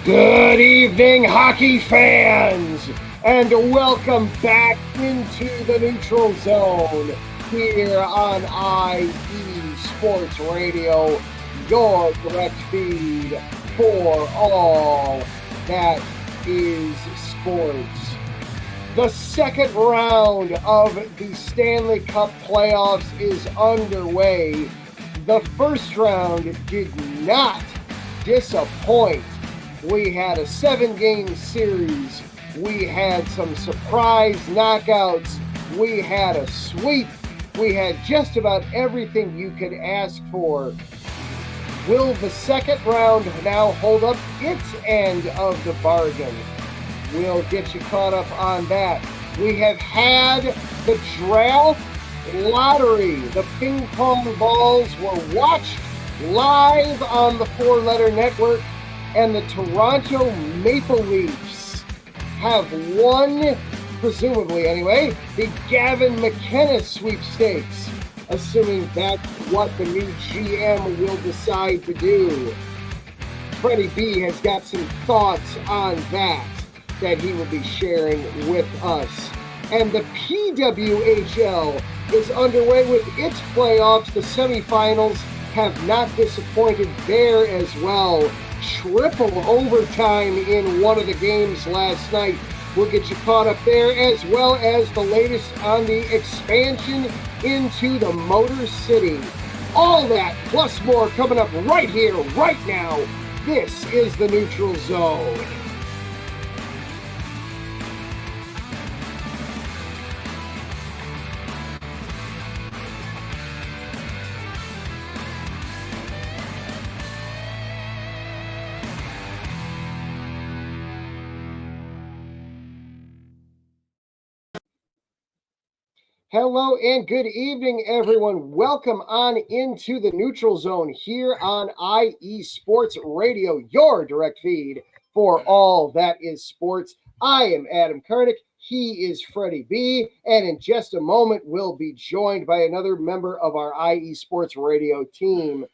Good evening, hockey fans, and welcome back into the neutral zone here on IE Sports Radio, your direct feed for all that is sports. The second round of the Stanley Cup playoffs is underway. The first round did not disappoint. We had a 7-game series. We had some surprise knockouts. We had a sweep. We had just about everything you could ask for. Will the second round now hold up its end of the bargain? We'll get you caught up on that. We have had the draft lottery. The ping pong balls were watched live on the Four-Letter Network. And the Toronto Maple Leafs have won, presumably anyway, the Gavin McKenna sweepstakes, assuming that's what the new GM will decide to do. Freddie B has got some thoughts on that he will be sharing with us. And the PWHL is underway with its playoffs. The semifinals have not disappointed there as well. Triple overtime in one of the games last night. We'll get you caught up there, as well as the latest on the expansion into the Motor City. All that plus more coming up right here, right now. This is the Neutral Zone. Hello and good evening, everyone. Welcome on into the Neutral Zone here on IE Sports Radio, your direct feed for all that is sports. I am Adam Karnik. He is Freddie B. And in just a moment, we'll be joined by another member of our IE Sports Radio team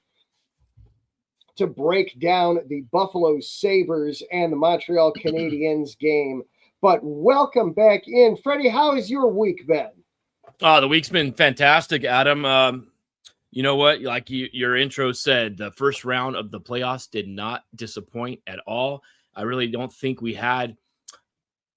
to break down the Buffalo Sabres and the Montreal Canadiens game. But welcome back in. Freddie, how has your week been? The week's been fantastic, Adam. You know what? Like your intro said, the first round of the playoffs did not disappoint at all. I really don't think we had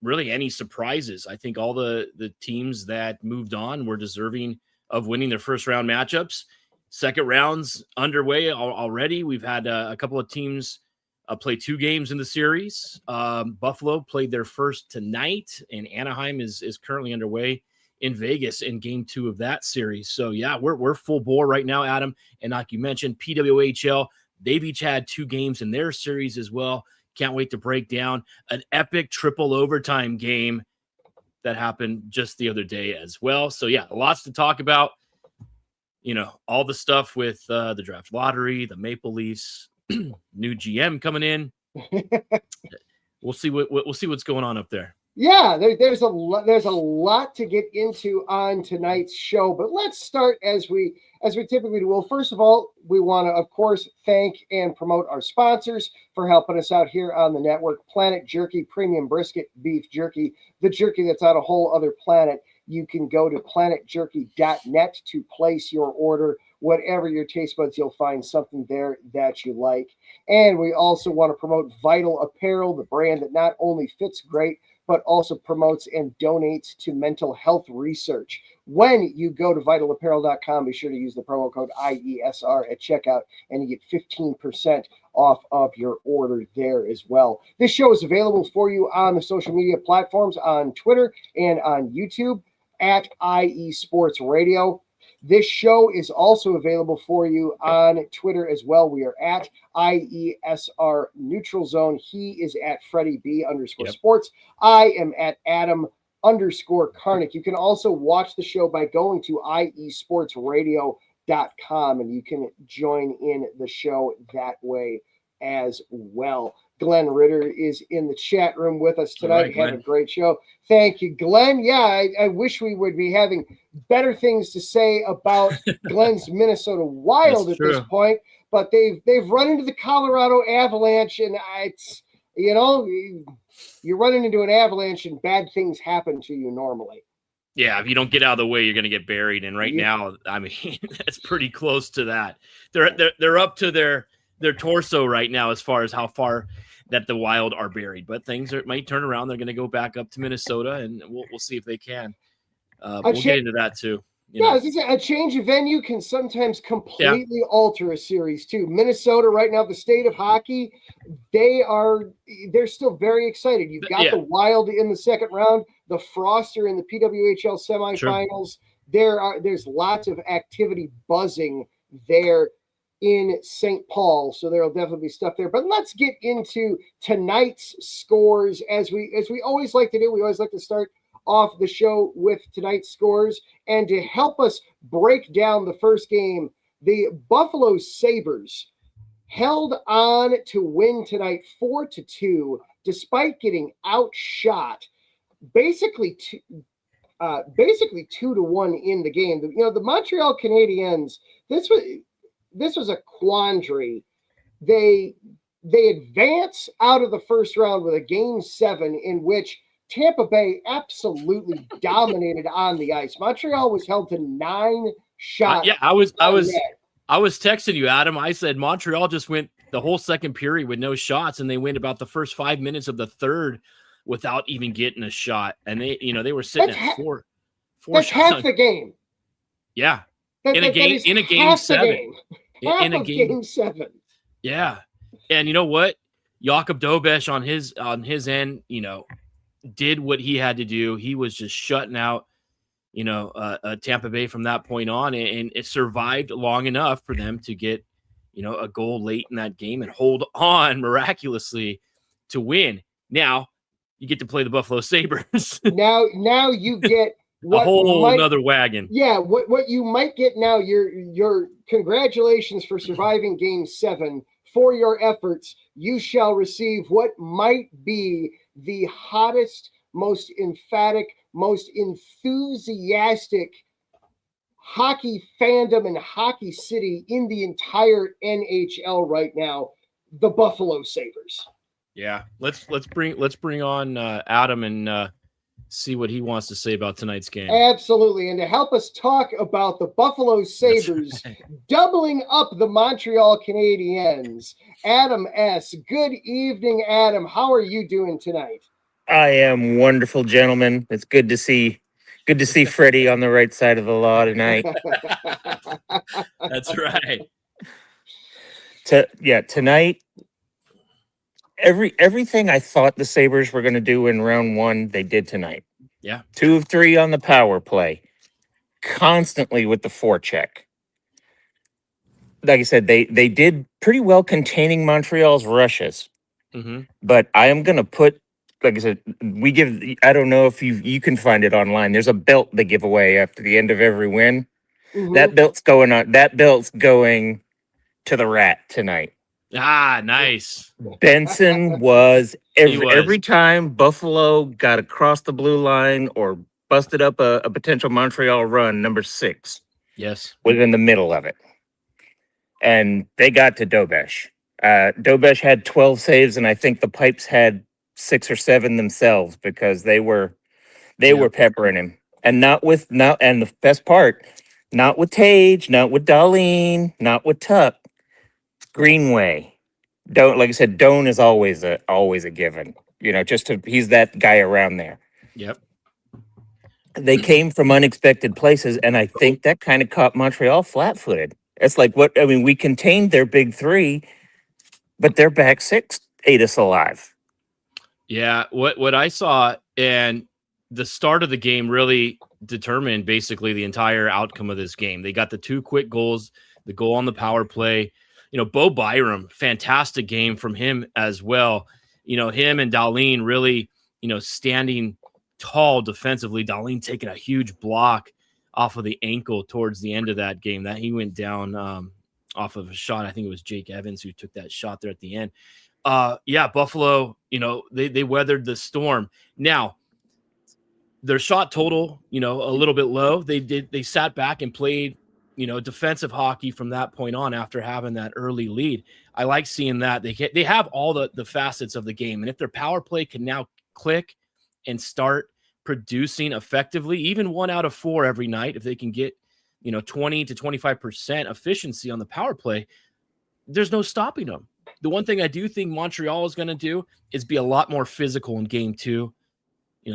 really any surprises. I think all the teams that moved on were deserving of winning their first round matchups. Second round's underway already. We've had a couple of teams play 2 games in the series. Buffalo played their first tonight, and Anaheim is currently underway in Vegas in game 2 of that series. So yeah, we're full bore right now, Adam. And like you mentioned, PWHL, they've each had 2 games in their series as well. Can't wait to break down an epic triple overtime game that happened just the other day as well. So yeah, lots to talk about. You know, all the stuff with the draft lottery, the Maple Leafs, new GM coming in. We'll see what's going on up there. Yeah, there's a lot to get into on tonight's show, but let's start as we typically do. Well, first of all, we want to, of course, thank and promote our sponsors for helping us out here on the network. Planet Jerky, premium brisket beef jerky, the jerky that's on a whole other planet. You can go to planetjerky.net to place your order. Whatever your taste buds, you'll find something there that you like. And we also want to promote Vital Apparel, the brand that not only fits great, but also promotes and donates to mental health research. When you go to vitalapparel.com, be sure to use the promo code IESR at checkout, and you get 15% off of your order there as well. This show is available for you on the social media platforms, on Twitter and on YouTube at IE Sports Radio. This show is also available for you on Twitter as well. We are at IESR Neutral Zone. He is at Freddie B _ sports. I am at Adam _ Karnik. You can also watch the show by going to iesportsradio.com, and you can join in the show that way as well. Glenn Ritter is in the chat room with us tonight. Had a great show. Thank you, Glenn. Yeah, I wish we would be having better things to say about Glenn's Minnesota Wild at this point, but they've run into the Colorado Avalanche, and you're running into an avalanche and bad things happen to you normally. Yeah, if you don't get out of the way, you're going to get buried. And right now, I mean, that's pretty close to that. They're up to their torso right now as far as how far that the Wild are buried. But things might turn around. They're going to go back up to Minnesota, and we'll see if they can. We'll get into that too. A change of venue can sometimes completely alter a series too. Minnesota right now, the state of hockey, they're still very excited. You've got the Wild in the second round, the Frost are in the PWHL semifinals. Sure. There's lots of activity buzzing there in St. Paul, so there'll definitely be stuff there. But let's get into tonight's scores as we always like to do. We always like to start off the show with tonight's scores. And to help us break down the first game, the Buffalo Sabres held on to win tonight 4-2, despite getting outshot basically 2-1 in the game. The Montreal Canadiens, this was a quandary. They advance out of the first round with a Game 7 in which Tampa Bay absolutely dominated on the ice. Montreal was held to 9 shots. I was texting you, Adam. I said Montreal just went the whole second period with no shots, and they went about the first 5 minutes of the third without even getting a shot. And they were sitting at four. That's half the game. Yeah, in a game 7. In a game 7. Yeah, and you know what? Jakub Dobeš on his end, did what he had to do. He was just shutting out, Tampa Bay from that point on, and it survived long enough for them to get, a goal late in that game and hold on miraculously to win. Now you get to play the Buffalo Sabres. now you get a whole another wagon. Yeah, what you might get now. Your congratulations for surviving Game 7. For your efforts, you shall receive what might be the hottest, most emphatic, most enthusiastic hockey fandom and hockey city in the entire NHL right now, the Buffalo Sabres. Yeah, let's bring on Adam and see what he wants to say about tonight's game. Absolutely, and to help us talk about the Buffalo Sabres doubling up the Montreal Canadiens, Adam S. Good evening, Adam. How are you doing tonight? I am wonderful, gentlemen. It's good to see Freddie on the right side of the law tonight. That's right. Tonight, everything I thought the Sabres were going to do in round 1, they did tonight. Yeah. 2 of 3 on the power play, constantly with the forecheck. Like I said, they did pretty well containing Montreal's rushes. Mm-hmm. But I am going to put, like I said, I don't know if you can find it online. There's a belt they give away after the end of every win. Mm-hmm. That belt's going to the Rat tonight. Ah, nice. Benson was every time Buffalo got across the blue line or busted up a potential Montreal run, number 6. Yes. Was in the middle of it. And they got to Dobeš. Dobeš had 12 saves, and I think the Pipes had 6 or 7 themselves because they were peppering him. And and the best part, not with Tage, not with Darlene, not with Tuck. Greenway. Like I said, Doan is always a given. He's that guy around there. Yep. They came from unexpected places, and I think that kind of caught Montreal flat-footed. It's like we contained their big 3, but their back 6 ate us alive. Yeah, what I saw, and the start of the game really determined basically the entire outcome of this game. They got the 2 quick goals, the goal on the power play. Bo Byram, fantastic game from him as well. Him and Darlene really, standing tall defensively. Darlene taking a huge block off of the ankle towards the end of that game. That he went down off of a shot. I think it was Jake Evans who took that shot there at the end. Buffalo, they weathered the storm. Now, their shot total, a little bit low. They sat back and played defensive hockey from that point on after having that early lead. I like seeing that they have all the facets of the game. And if their power play can now click and start producing effectively, even 1 out of 4 every night, if they can get, 20 to 25% efficiency on the power play, there's no stopping them. The one thing I do think Montreal is going to do is be a lot more physical in game 2.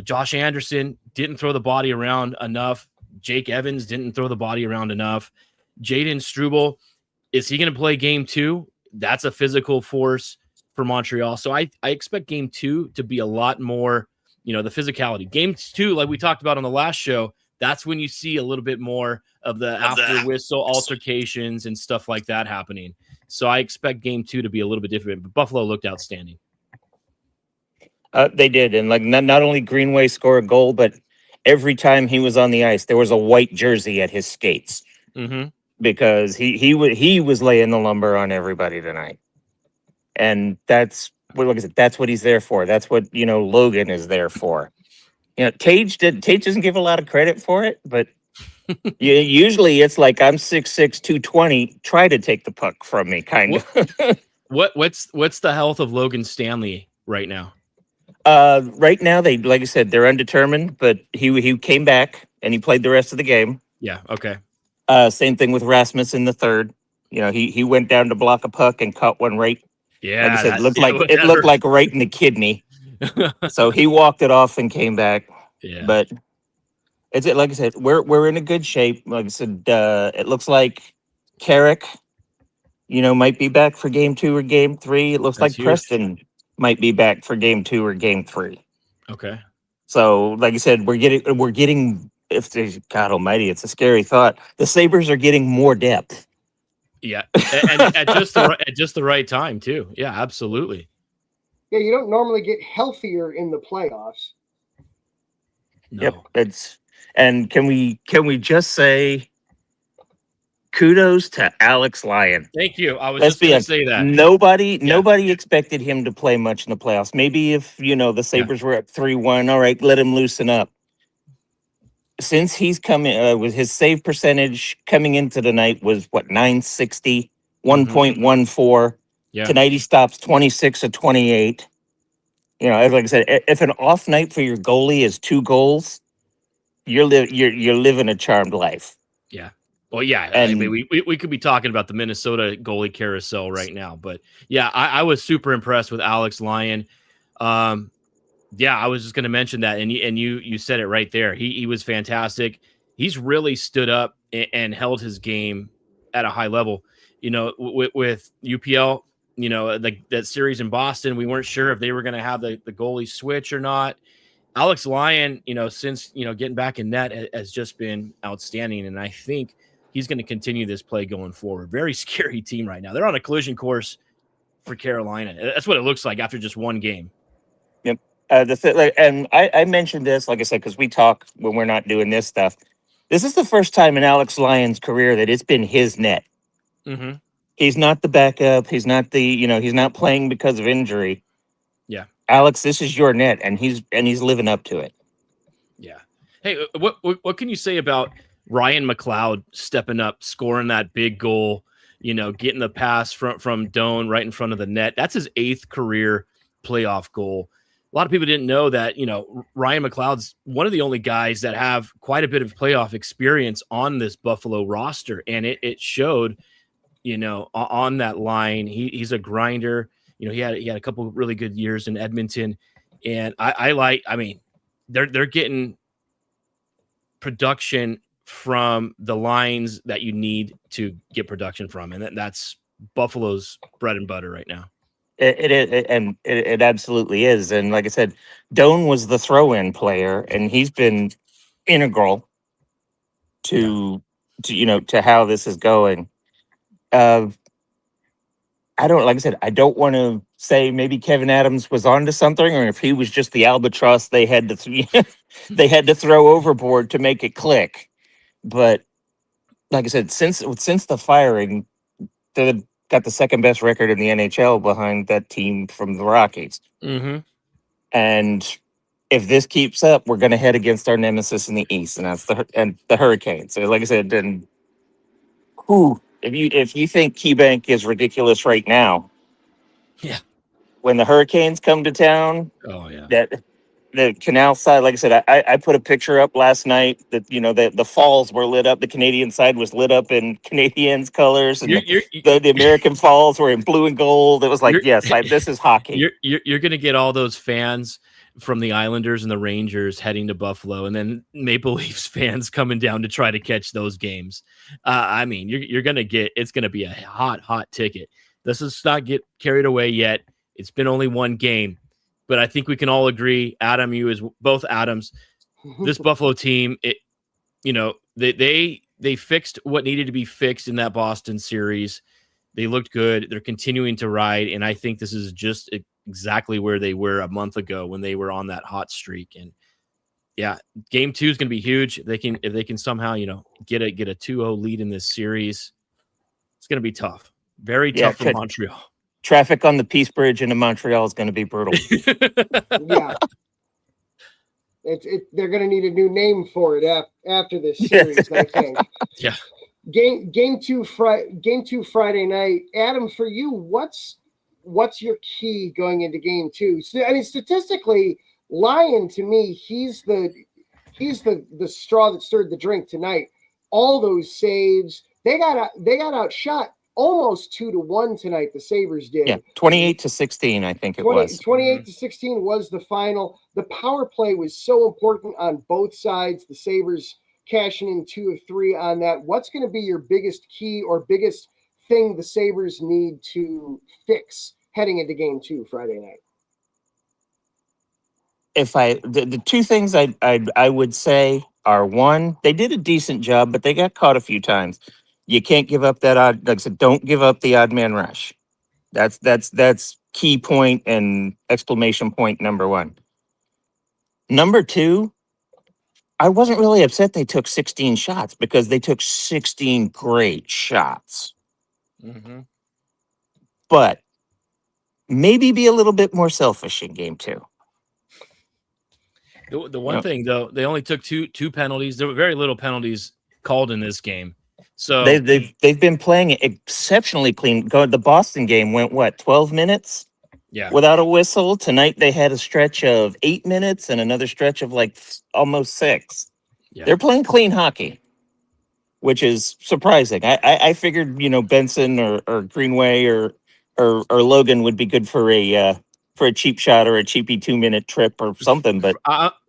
Josh Anderson didn't throw the body around enough. Jake Evans didn't throw the body around enough. Jaden Struble, is he going to play game 2? That's a physical force for Montreal. So I expect game 2 to be a lot more, the physicality. Game 2, like we talked about on the last show, that's when you see a little bit more of the after whistle altercations and stuff like that happening. So I expect game 2 to be a little bit different, but Buffalo looked outstanding. They did. And like not only Greenway scored a goal, but every time he was on the ice, there was a white jersey at his skates because he was laying the lumber on everybody tonight. And that's what he's there for. That's what, Logan is there for. Tage doesn't give a lot of credit for it, but usually it's like, I'm 6'6", 220, try to take the puck from me, kind of. What's the health of Logan Stanley right now? Right now, like I said, they're undetermined, but he came back and he played the rest of the game. Yeah. Okay. Same thing with Rasmus in the third. He went down to block a puck and caught one right. Yeah. Like I said, it looked like right in the kidney. So he walked it off and came back. Yeah. But like I said, we're in a good shape. Like I said, it looks like Karnik, might be back for game 2 or game 3. It looks That's like huge. Preston might be back for game 2 or game 3. Okay. So, like I said, we're getting. If there's, God Almighty, it's a scary thought. The Sabres are getting more depth. Yeah, and at just the right time too. Yeah, absolutely. Yeah, you don't normally get healthier in the playoffs. No. Yep, and can we just say kudos to Alex Lyon. Thank you. I was just going to say that. Nobody expected him to play much in the playoffs. Maybe if, the Sabres were up 3-1, all right, let him loosen up. Since he's coming with his save percentage coming into the night was what, 960, 1.14. Yeah. Tonight he stops 26 of 28. Like I said, if an off night for your goalie is 2 goals, you're living a charmed life. Yeah. Well, yeah. And I mean, we could be talking about the Minnesota goalie carousel right now, but yeah, I was super impressed with Alex Lyon. Yeah, I was just going to mention that, and you said it right there. He was fantastic. He's really stood up and held his game at a high level. With UPL, that series in Boston, we weren't sure if they were going to have the goalie switch or not. Alex Lyon, since getting back in net has just been outstanding, and I think he's going to continue this play going forward. Very scary team right now. They're on a collision course for Carolina. That's what it looks like after just one game. Yep. And I mentioned this, like I said, because we talk when we're not doing this stuff. This is the first time in Alex Lyon's career that it's been his net. Mm-hmm. He's not the backup. He's not he's not playing because of injury. Yeah. Alex, this is your net, and he's living up to it. Yeah. Hey, what can you say about Ryan McLeod stepping up, scoring that big goal, getting the pass from Doan right in front of the net? That's his 8th career playoff goal. A lot of people didn't know that, Ryan McLeod's one of the only guys that have quite a bit of playoff experience on this Buffalo roster. And it showed, on that line. He's a grinder. He had a couple of really good years in Edmonton. And they're getting production from the lines that you need to get production from. And that's Buffalo's bread and butter right now. It absolutely is. And like I said, Doan was the throw-in player, and he's been integral to how this is going. I don't want to say maybe Kevin Adams was onto something, or if he was just the albatross they had to they had to throw overboard to make it click. But like I said, since the firing, they've got the second best record in the NHL behind that team from the Rockies. Mm-hmm. And if this keeps up, we're going to head against our nemesis in the East, and that's the Hurricanes. So like I said, then Who, if you think KeyBank is ridiculous right now, Yeah. when the Hurricanes come to town, Oh yeah. that the canal side, like I said, I put a picture up last night that the falls were lit up. The Canadian side was lit up in Canadiens colors, and the American falls were in blue and gold. It was like, yes, this is hockey. You're gonna get all those fans from the Islanders and the Rangers heading to Buffalo, and then Maple Leafs fans coming down to try to catch those games. I mean, you're gonna get, it's gonna be a hot ticket. Let's just not get carried away yet. It's been only one game, but I think we can all agree, Adam, you as both Adams, this Buffalo team, they fixed what needed to be fixed in that Boston series. They looked good. They're continuing to ride, and I think this is just exactly where they were a month ago when they were on that hot streak. And yeah, game 2 is going to be huge. If they can somehow, get a 2-0 lead in this series, it's going to be tough. Very tough for Montreal. Traffic on the Peace Bridge into Montreal is going to be brutal. Yeah. They're going to need a new name for it after this series, I think. Yeah. Game two Friday night. Adam, for you, what's your key going into game 2? So, I mean, statistically, Lyon, to me, he's the straw that stirred the drink tonight. All those saves, they got outshot almost 2-1 tonight. The Sabres did. Yeah, 28-16, I think it was. 28-16 was the final. The power play was so important on both sides. The Sabres cashing in 2 of 3 on that. What's going to be your biggest key or biggest thing the Sabres need to fix heading into game 2 Friday night? The two things I would say are, one, they did a decent job, but they got caught a few times. You can't give up that odd. Like I said, don't give up the odd man rush. That's key point and exclamation point number 1. Number 2, I wasn't really upset they took 16 shots because they took 16 great shots. Mm-hmm. But maybe be a little bit more selfish in game 2. The one thing, though, they only took two penalties. There were very little penalties called in this game. So they've been playing it exceptionally clean. The Boston game went 12 minutes? Yeah. Without a whistle. Tonight they had a stretch of 8 minutes and another stretch of almost 6. Yeah. They're playing clean hockey, which is surprising. I figured Benson or Greenway or Logan would be good for a cheap shot or a cheapy 2-minute trip or something. But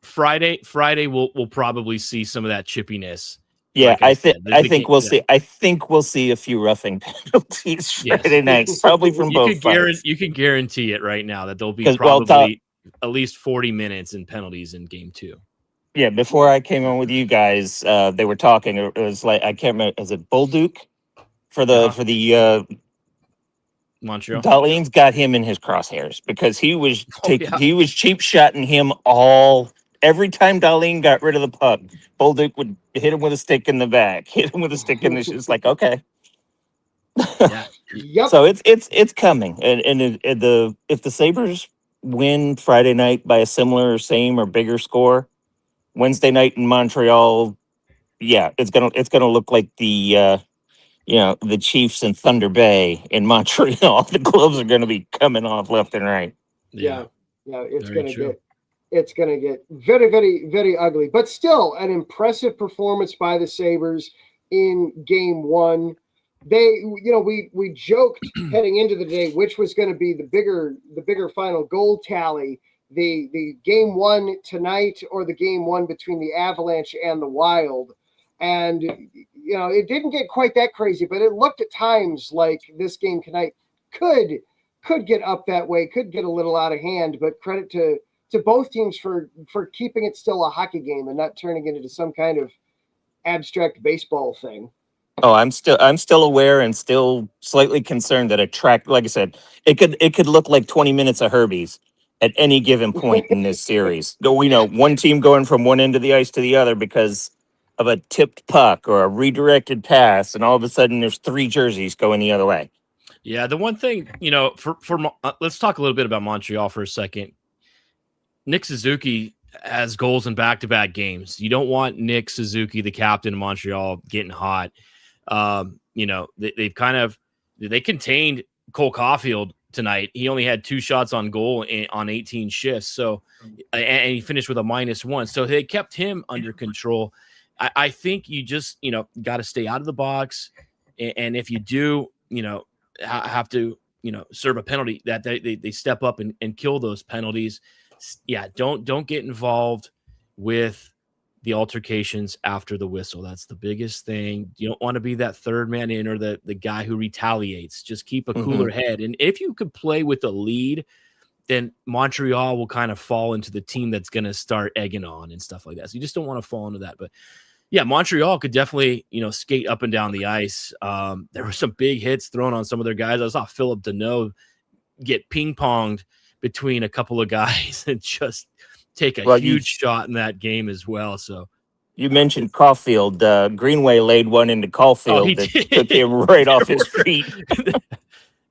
Friday we'll probably see some of that chippiness. Yeah, like I think we'll see. I think we'll see a few roughing penalties Friday night, probably from both sides. You can guarantee it right now that there'll be probably at least 40 minutes in penalties in game 2. Yeah, before I came on with you guys, they were talking. It was like, I can't remember. Is it Bolduc for the Montreal? Darlene's got him in his crosshairs because he was he was cheap shotting him all. Every time Darlene got rid of the puck, Bolduc would hit him with a stick in the back, hit him with a stick in the. It's like, okay. Yeah. Yep. So it's coming, and if the Sabres win Friday night by a similar, same, or bigger score, Wednesday night in Montreal, yeah, it's gonna look like the Chiefs in Thunder Bay in Montreal. The gloves are gonna be coming off left and right. Yeah, it's gonna get very, very, very ugly, but still an impressive performance by the Sabres in game 1. We joked heading into the day which was going to be the bigger final goal tally, the game 1 tonight or the game 1 between the Avalanche and the Wild. And it didn't get quite that crazy, but it looked at times like this game tonight could get up that way, could get a little out of hand. But credit to both teams for keeping it still a hockey game and not turning it into some kind of abstract baseball thing. Oh, I'm still aware and still slightly concerned that a track, like I said, it could look like 20 minutes of Herbies at any given point in this series. One team going from one end of the ice to the other because of a tipped puck or a redirected pass, and all of a sudden there's 3 jerseys going the other way. Yeah, the one thing, let's talk a little bit about Montreal for a second. Nick Suzuki has goals in back-to-back games. You don't want Nick Suzuki, the captain of Montreal, getting hot. they've kind of they contained Cole Caulfield tonight. He only had 2 shots on goal on 18 shifts. So, and he finished with a -1. So they kept him under control. I think you just, got to stay out of the box. And if you do, have to, serve a penalty, that they step up and kill those penalties. Yeah. Don't get involved with the altercations after the whistle. That's the biggest thing. You don't want to be that third man in or the guy who retaliates. Just keep a cooler head. And if you could play with a lead, then Montreal will kind of fall into the team that's going to start egging on and stuff like that. So you just don't want to fall into that. But yeah, Montreal could definitely, skate up and down the ice. There were some big hits thrown on some of their guys. I saw Philip Deneau get ping-ponged between a couple of guys and just take a huge shot in that game as well. So you mentioned Caulfield. Greenway laid one into Caulfield that took him right off his feet.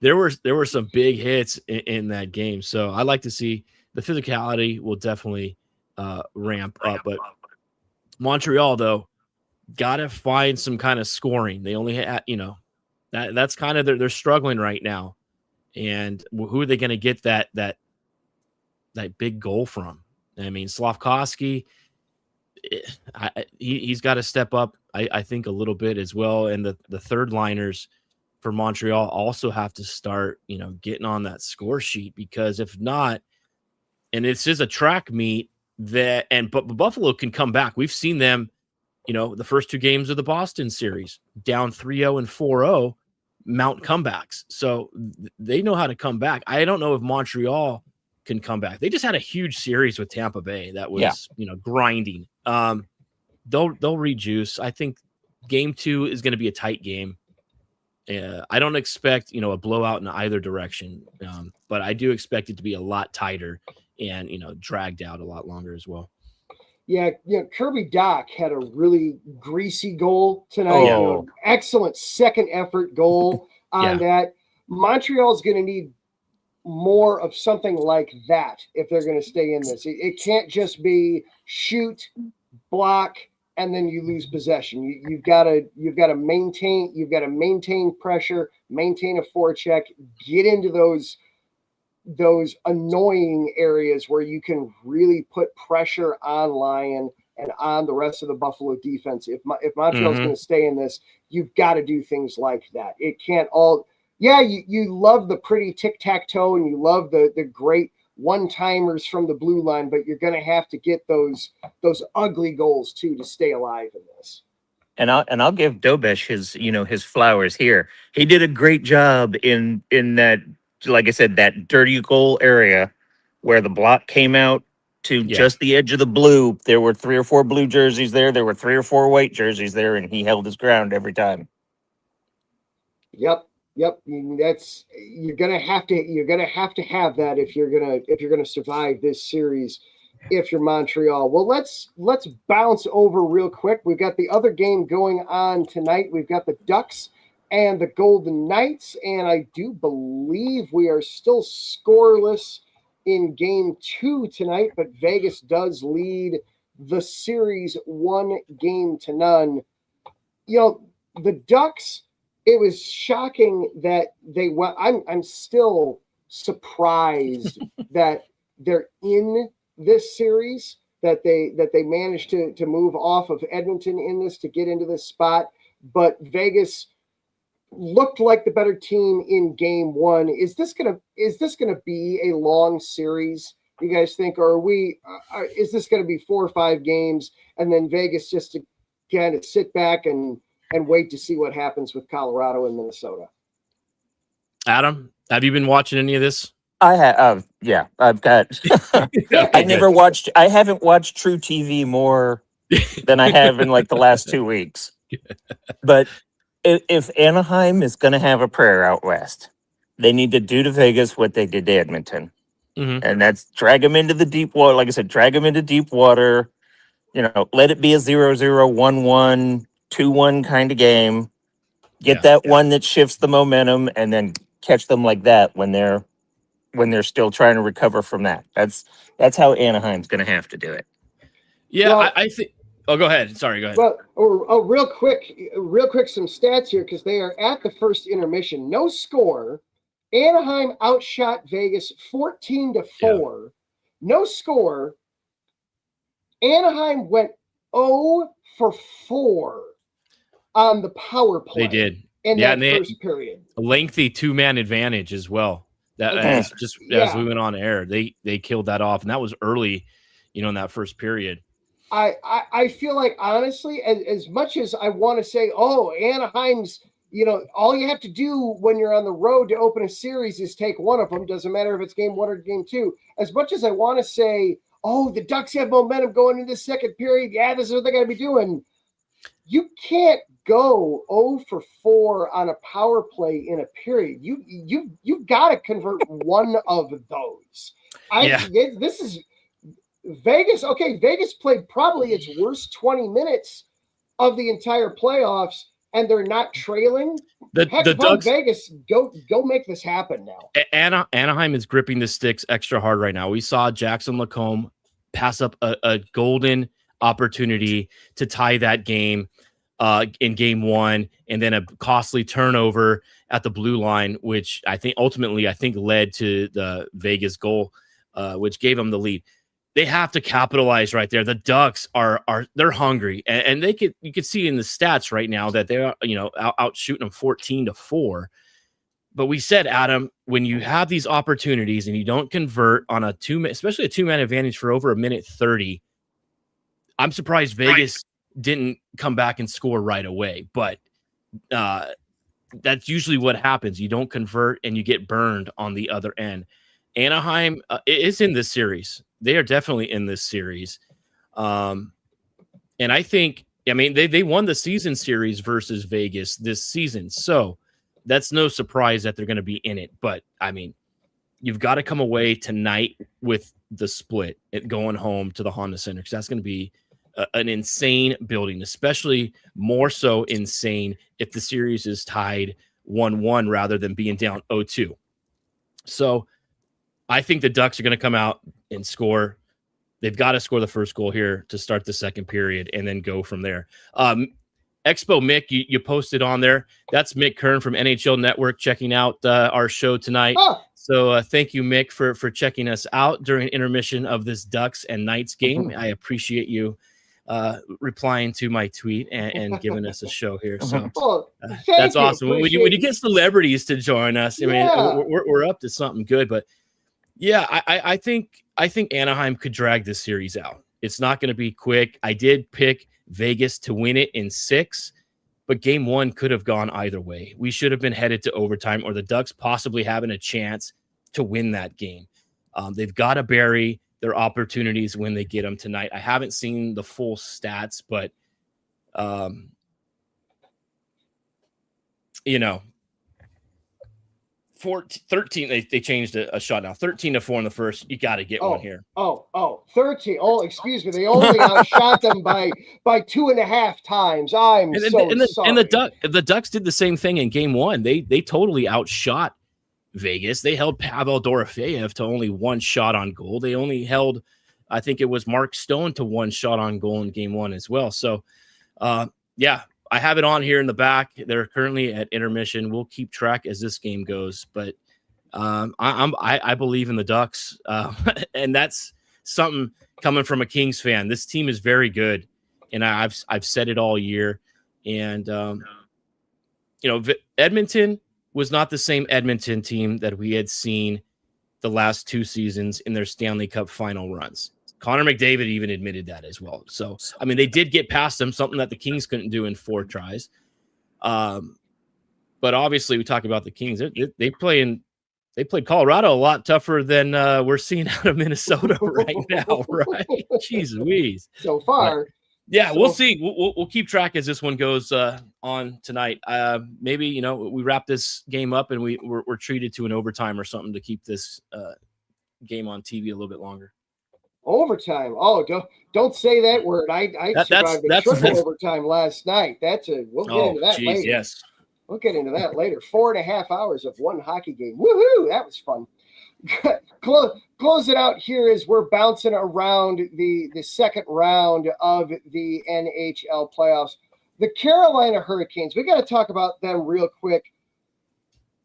There were some big hits in that game. So I like to see the physicality will definitely ramp up. But Montreal, though, got to find some kind of scoring. They only had, that's kind of they're struggling right now. And who are they going to get that big goal from? I mean, Slafkovsky, he's got to step up, I think, a little bit as well. And the third liners for Montreal also have to start, getting on that score sheet, because if not, and this is a track meet but Buffalo can come back. We've seen them, the first 2 games of the Boston series, down 3-0 and 4-0, mount comebacks. So they know how to come back. I don't know if Montreal can come back. They just had a huge series with Tampa Bay that was, grinding. They'll rejuice. I think game 2 is going to be a tight game. I don't expect, a blowout in either direction, but I do expect it to be a lot tighter and, dragged out a lot longer as well. Yeah, Kirby Doc had a really greasy goal tonight. Oh. Excellent second effort goal on that. Montreal's going to need more of something like that if they're going to stay in this. It can't just be shoot, block, and then you lose possession. You've got to maintain pressure, maintain a forecheck, get into those annoying areas where you can really put pressure on Lyon and on the rest of the Buffalo defense. If Montreal's going to stay in this, you've got to do things like that. It can't all. Yeah, you love the pretty tic-tac-toe and you love the great one-timers from the blue line, but you're going to have to get those ugly goals too to stay alive in this. And I'll give Dobesh his flowers here. He did a great job in that, like I said, that dirty goal area where the block came out to just the edge of the blue. There were 3 or 4 blue jerseys there. There were 3 or 4 white jerseys there, and he held his ground every time. Yep. You're gonna have to have that if you're gonna survive this series. If you're Montreal, well, let's bounce over real quick. We've got the other game going on tonight. We've got the Ducks and the Golden Knights, and I do believe we are still scoreless in game 2 tonight. But Vegas does lead the series 1-0. The Ducks. It was shocking that they went. I'm still surprised that they're in this series, that they managed to move off of Edmonton in this to get into this spot. But Vegas looked like the better team in game 1. Is this gonna be a long series, you guys think, or is this gonna be 4 or 5 games and then Vegas just to kind of sit back and wait to see what happens with Colorado and Minnesota? Adam, have you been watching any of this? I have. Yeah, I've got. I haven't watched True TV more than I have in like the last 2 weeks. But if Anaheim is going to have a prayer out west, they need to do to Vegas what they did to Edmonton, and that's drag them into the deep water. Like I said, drag them into deep water. Let it be a 0-0, 1-1. 2-1 kind of game. Get that one that shifts the momentum, and then catch them like that when they're still trying to recover from that. That's how Anaheim's going to have to do it. Yeah, well, I think. Oh, go ahead. Sorry, go ahead. Well, real quick, some stats here because they are at the first intermission. No score. Anaheim outshot Vegas 14-4. Yeah. No score. Anaheim went 0 for 4 on the power play. They did. In that first period. A lengthy 2-man advantage as well. That as we went on air, they killed that off, and that was early, in that first period. I feel like, honestly, as much as I want to say, Anaheim's, all you have to do when you're on the road to open a series is take one of them. Doesn't matter if it's game 1 or game 2. As much as I want to say, the Ducks have momentum going into the second period. Yeah, this is what they got to be doing. You can't go 0 for 4 on a power play in a period. You've got to convert one of those. This is Vegas. Okay, Vegas played probably its worst 20 minutes of the entire playoffs, and they're not trailing. The Ducks, Vegas, go make this happen now. Anaheim is gripping the sticks extra hard right now. We saw Jackson Lacombe pass up a golden opportunity to tie that game in game 1, and then a costly turnover at the blue line, which I think ultimately led to the Vegas goal, which gave them the lead. They have to capitalize right there. The Ducks they're hungry, and you could see in the stats right now that they're out shooting them 14-4. But we said, Adam, when you have these opportunities and you don't convert on especially a 2-man advantage for over 1:30, I'm surprised Vegas didn't come back and score right away. But that's usually what happens. You don't convert and you get burned on the other end. Anaheim is in this series. They are definitely in this series. And I think, they won the season series versus Vegas this season. So that's no surprise that they're going to be in it. But, you've got to come away tonight with the split going home to the Honda Center, because that's going to be an insane building, especially more so insane if the series is tied 1-1 rather than being down 0-2. So I think the Ducks are going to come out and score. They've got to score the first goal here to start the second period and then go from there. Expo Mick, you posted on there. That's Mick Kern from NHL Network checking out our show tonight. Oh. So thank you, Mick, for checking us out during intermission of this Ducks and Knights game. I appreciate you replying to my tweet and giving us a show here. So that's awesome. When you get celebrities to join us, we're up to something good. But yeah, I think Anaheim could drag this series out. It's not going to be quick. I did pick Vegas to win it in 6, but game 1 could have gone either way. We should have been headed to overtime, or the Ducks possibly having a chance to win that game. They've got to bury their opportunities when they get them tonight. I haven't seen the full stats, but 13, they changed a shot now. 13-4 in the first. You got to get one here. 13. Oh, excuse me. They only outshot them by 2.5 times. I'm sorry. And the Ducks did the same thing in game 1. They totally outshot Vegas. They held Pavel Dorofeyev to only 1 shot on goal. They only held, I think it was Mark Stone to 1 shot on goal in game 1 as well. So, I have it on here in the back. They're currently at intermission. We'll keep track as this game goes, but I believe in the Ducks, and that's something coming from a Kings fan. This team is very good, and I've said it all year. And Edmonton was not the same Edmonton team that we had seen the last 2 seasons in their Stanley Cup final runs. Connor McDavid even admitted that as well. So, they did get past them, something that the Kings couldn't do in 4 tries. But obviously, we talk about the Kings. They played Colorado a lot tougher than we're seeing out of Minnesota right now, right? Jeez Louise. So far. We'll see. We'll keep track as this one goes on tonight. Maybe, we wrap this game up and we're treated to an overtime or something to keep this game on TV a little bit longer. Overtime. Oh, don't say that word. I survived a triple overtime last night. We'll get into that later. Yes. We'll get into that later. 4.5 hours of one hockey game. Woohoo! That was fun. close it out here as we're bouncing around the second round of the NHL playoffs. The Carolina Hurricanes, we got to talk about them real quick.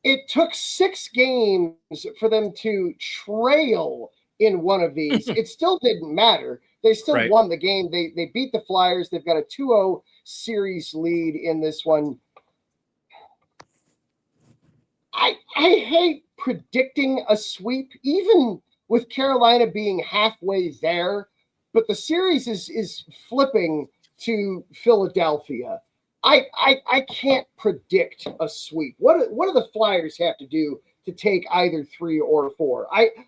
It took 6 games for them to trail in one of these. It still didn't matter. They still won the game. They beat the Flyers. They've got a 2-0 series lead in this one. I hate predicting a sweep, even with Carolina being halfway there, but the series is flipping to Philadelphia. I can't predict a sweep. What do the Flyers have to do to take either 3 or 4?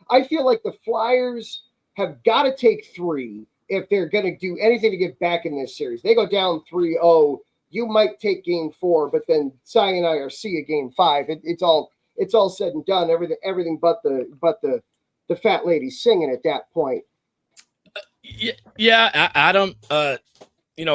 I feel like the Flyers have got to take 3 if they're going to do anything to get back in this series. They go down 3-0. You might take game 4, but then Cy and I are see a game 5. It's all said and done. Everything but the fat lady singing at that point. Yeah, Adam.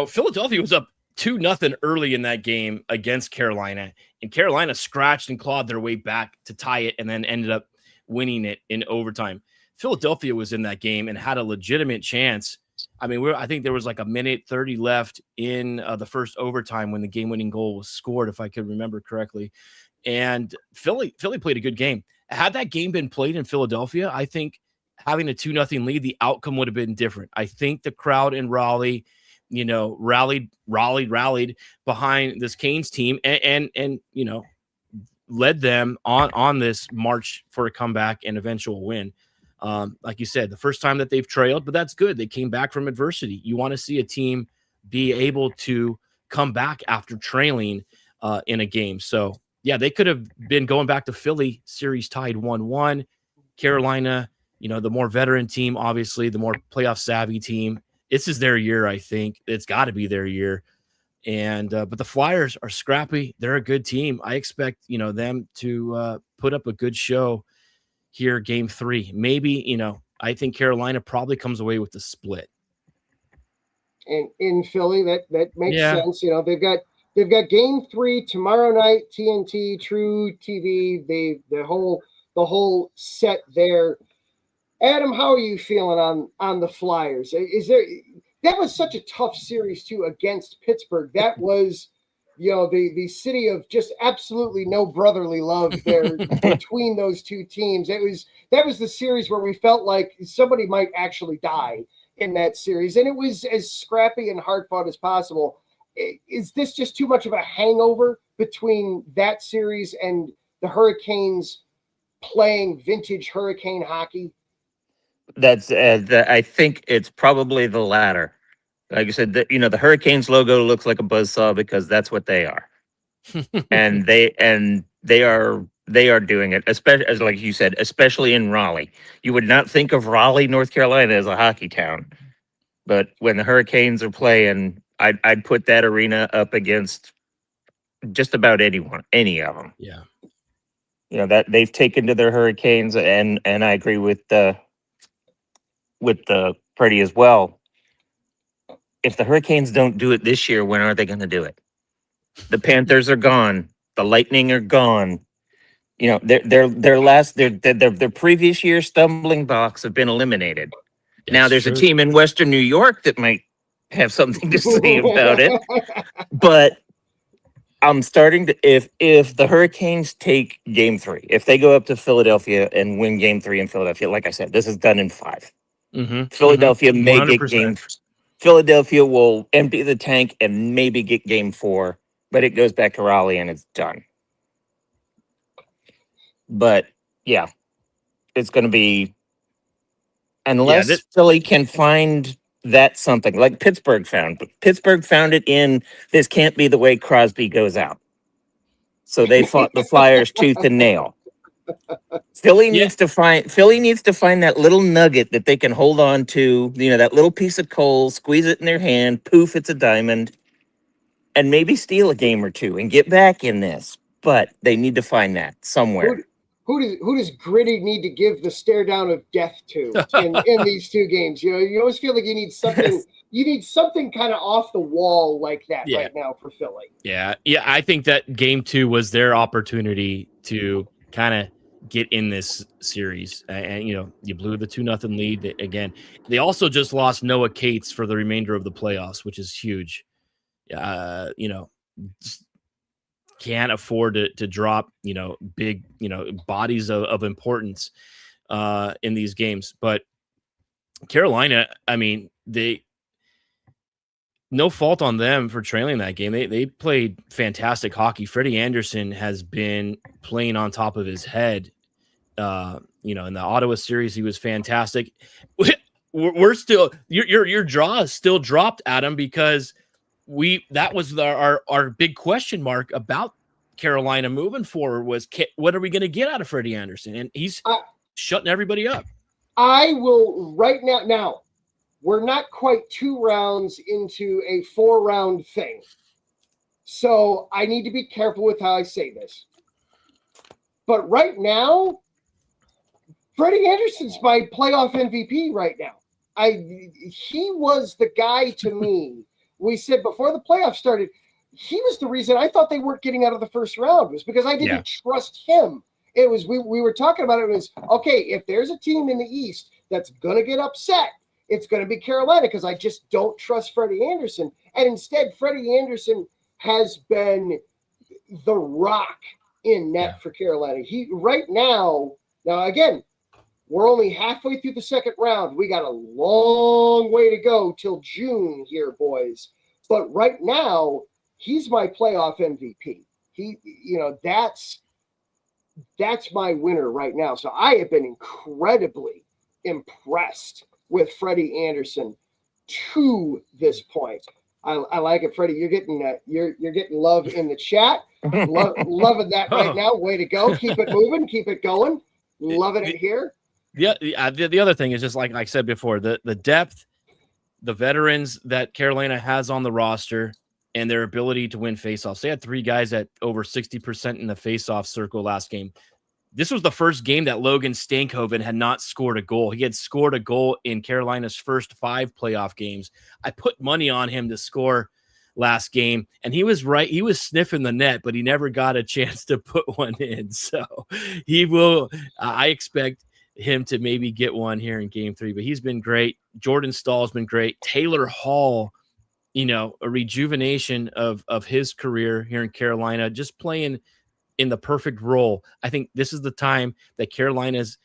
Philadelphia was up 2-0 early in that game against Carolina, and Carolina scratched and clawed their way back to tie it, and then ended up winning it in overtime. Philadelphia was in that game and had a legitimate chance. I mean, I think there was like a minute 30 left in the first overtime when the game-winning goal was scored, if I could remember correctly. And Philly played a good game. Had that game been played in Philadelphia, I think having a 2-0 lead, the outcome would have been different. I think the crowd in Raleigh, rallied behind this Canes team and led them on this march for a comeback and eventual win. Like you said, the first time that they've trailed, but that's good. They came back from adversity. You want to see a team be able to come back after trailing in a game. So, yeah, they could have been going back to Philly, series tied 1-1. Carolina, the more veteran team, obviously, the more playoff savvy team. This is their year, I think. It's got to be their year. And but the Flyers are scrappy. They're a good team. I expect, them to put up a good show here, game 3. Maybe, I think Carolina probably comes away with the split. And in Philly, that makes sense. They've got game 3 tomorrow night, TNT, True TV, the whole set there. Adam, how are you feeling on the Flyers? That was such a tough series too against Pittsburgh. That was, the city of just absolutely no brotherly love there between those two teams. That was the series where we felt like somebody might actually die in that series, and it was as scrappy and hard fought as possible. Is this just too much of a hangover between that series and the Hurricanes playing vintage Hurricane hockey? I think it's probably the latter. Like you said, the Hurricanes logo looks like a buzzsaw because that's what they are, and they are doing it, especially as like you said, especially in Raleigh. You would not think of Raleigh, North Carolina, as a hockey town, but when the Hurricanes are playing, I'd put that arena up against just about any of them. Yeah, that they've taken to their Hurricanes, and I agree with the Freddie as well. If the Hurricanes don't do it this year, when are they going to do it? The Panthers are gone. The Lightning are gone. Their previous year stumbling blocks have been eliminated. that's now there's true. a team in Western New York that might have something to say about it, but I'm starting to if the Hurricanes take game 3, if they go up to Philadelphia and win game 3 in Philadelphia, like I said, this is done in 5. Philadelphia may 100%. get game. Philadelphia will empty the tank and maybe get game 4, but it goes back to Raleigh and it's done. But yeah, it's going to be, unless Philly can find that something like Pittsburgh found. But Pittsburgh found it in this can't be the way Crosby goes out. So they fought the Flyers tooth and nail. Philly needs to find that little nugget that they can hold on to, that little piece of coal, squeeze it in their hand, poof, it's a diamond, and maybe steal a game or 2 and get back in this. But they need to find that somewhere. Who does Gritty need to give the stare down of death to in these 2 games? You always feel like you need something. You need something kind of off the wall like that right now for Philly. Yeah. I think that game 2 was their opportunity to kind of get in this series. And you blew the 2-0 lead again. They also just lost Noah Cates for the remainder of the playoffs, which is huge. Can't afford to drop, big, bodies of importance in these games. But Carolina, I mean, no fault on them for trailing that game. They played fantastic hockey. Freddie Anderson has been playing on top of his head. In the Ottawa series, he was fantastic. We're still your jaw is still dropped, Adam, because that was our big question mark about Carolina moving forward was what are we going to get out of Freddie Anderson? And he's shutting everybody up. I will right now. Now, we're not quite 2 rounds into a 4-round thing. So I need to be careful with how I say this. But right now, Freddie Anderson's my playoff MVP right now. He was the guy to me. We said before the playoffs started, he was the reason I thought they weren't getting out of the first round, was because I didn't trust him. It was we were talking about it. It was, okay, if there's a team in the East that's going to get upset, it's going to be Carolina, because I just don't trust Freddie Anderson. And instead, Freddie Anderson has been the rock in net for Carolina. He right now again, we're only halfway through the second round. We got a long way to go till June here, boys. But right now, he's my playoff MVP. That's my winner right now. So I have been incredibly impressed with Freddie Anderson to this point. I like it, Freddie. You're getting love in the chat. Loving that right now. Way to go. Keep it moving. Keep it going. Loving it here. Yeah. The other thing is just like I said before, the depth, the veterans that Carolina has on the roster, and their ability to win faceoffs. They had 3 guys at over 60% in the faceoff circle last game. This was the first game that Logan Stankoven had not scored a goal. He had scored a goal in Carolina's first 5 playoff games. I put money on him to score last game, and he was right. He was sniffing the net, but he never got a chance to put one in. So he will. I expect him to maybe get one here in game 3, but he's been great. Jordan Stahl's been great. Taylor Hall, a rejuvenation of his career here in Carolina, just playing in the perfect role. I think this is the time that Carolina's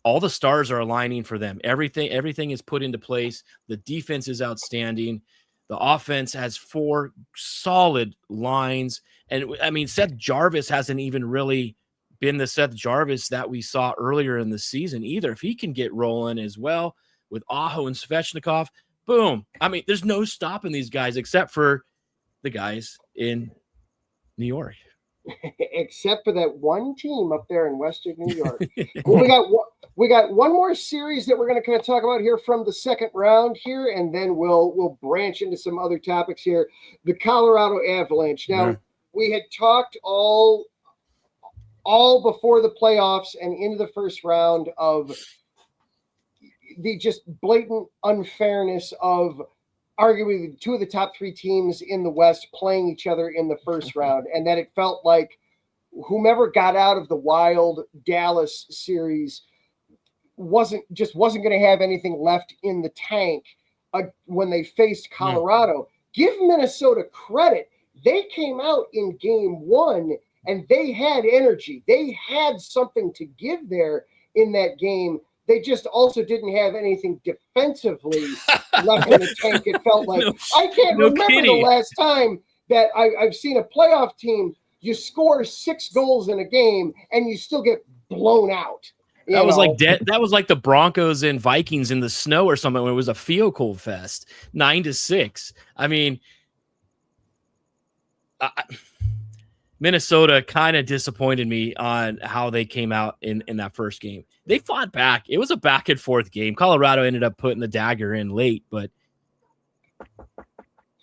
all the stars are aligning for them. Everything is put into place. The defense is outstanding. The offense has 4 solid lines. And I mean, Seth Jarvis hasn't even really been the Seth Jarvis that we saw earlier in the season either. If he can get rolling as well with Aho and Svechnikov, boom. I mean, there's no stopping these guys except for the guys in New York. Except for that one team up there in Western New York. Well, we got one more series that we're going to kind of talk about here from the second round here, and then we'll branch into some other topics here. The Colorado Avalanche. Now, we had talked all before the playoffs and into the first round of the just blatant unfairness of arguably 2 of the top 3 teams in the West playing each other in the first round, and that it felt like whomever got out of the Wild Dallas series wasn't going to have anything left in the tank when they faced Colorado. Give Minnesota credit. They came out in game 1 and they had energy. They had something to give there in that game. They just also didn't have anything defensively left in the tank. It felt like I can't remember the last time that I've seen a playoff team. You score 6 goals in a game and you still get blown out. That was like the Broncos and Vikings in the snow or something when it was a field goal fest, 9-6. I mean, Minnesota kind of disappointed me on how they came out in that first game. They fought back. It was a back and forth game. Colorado ended up putting the dagger in late, but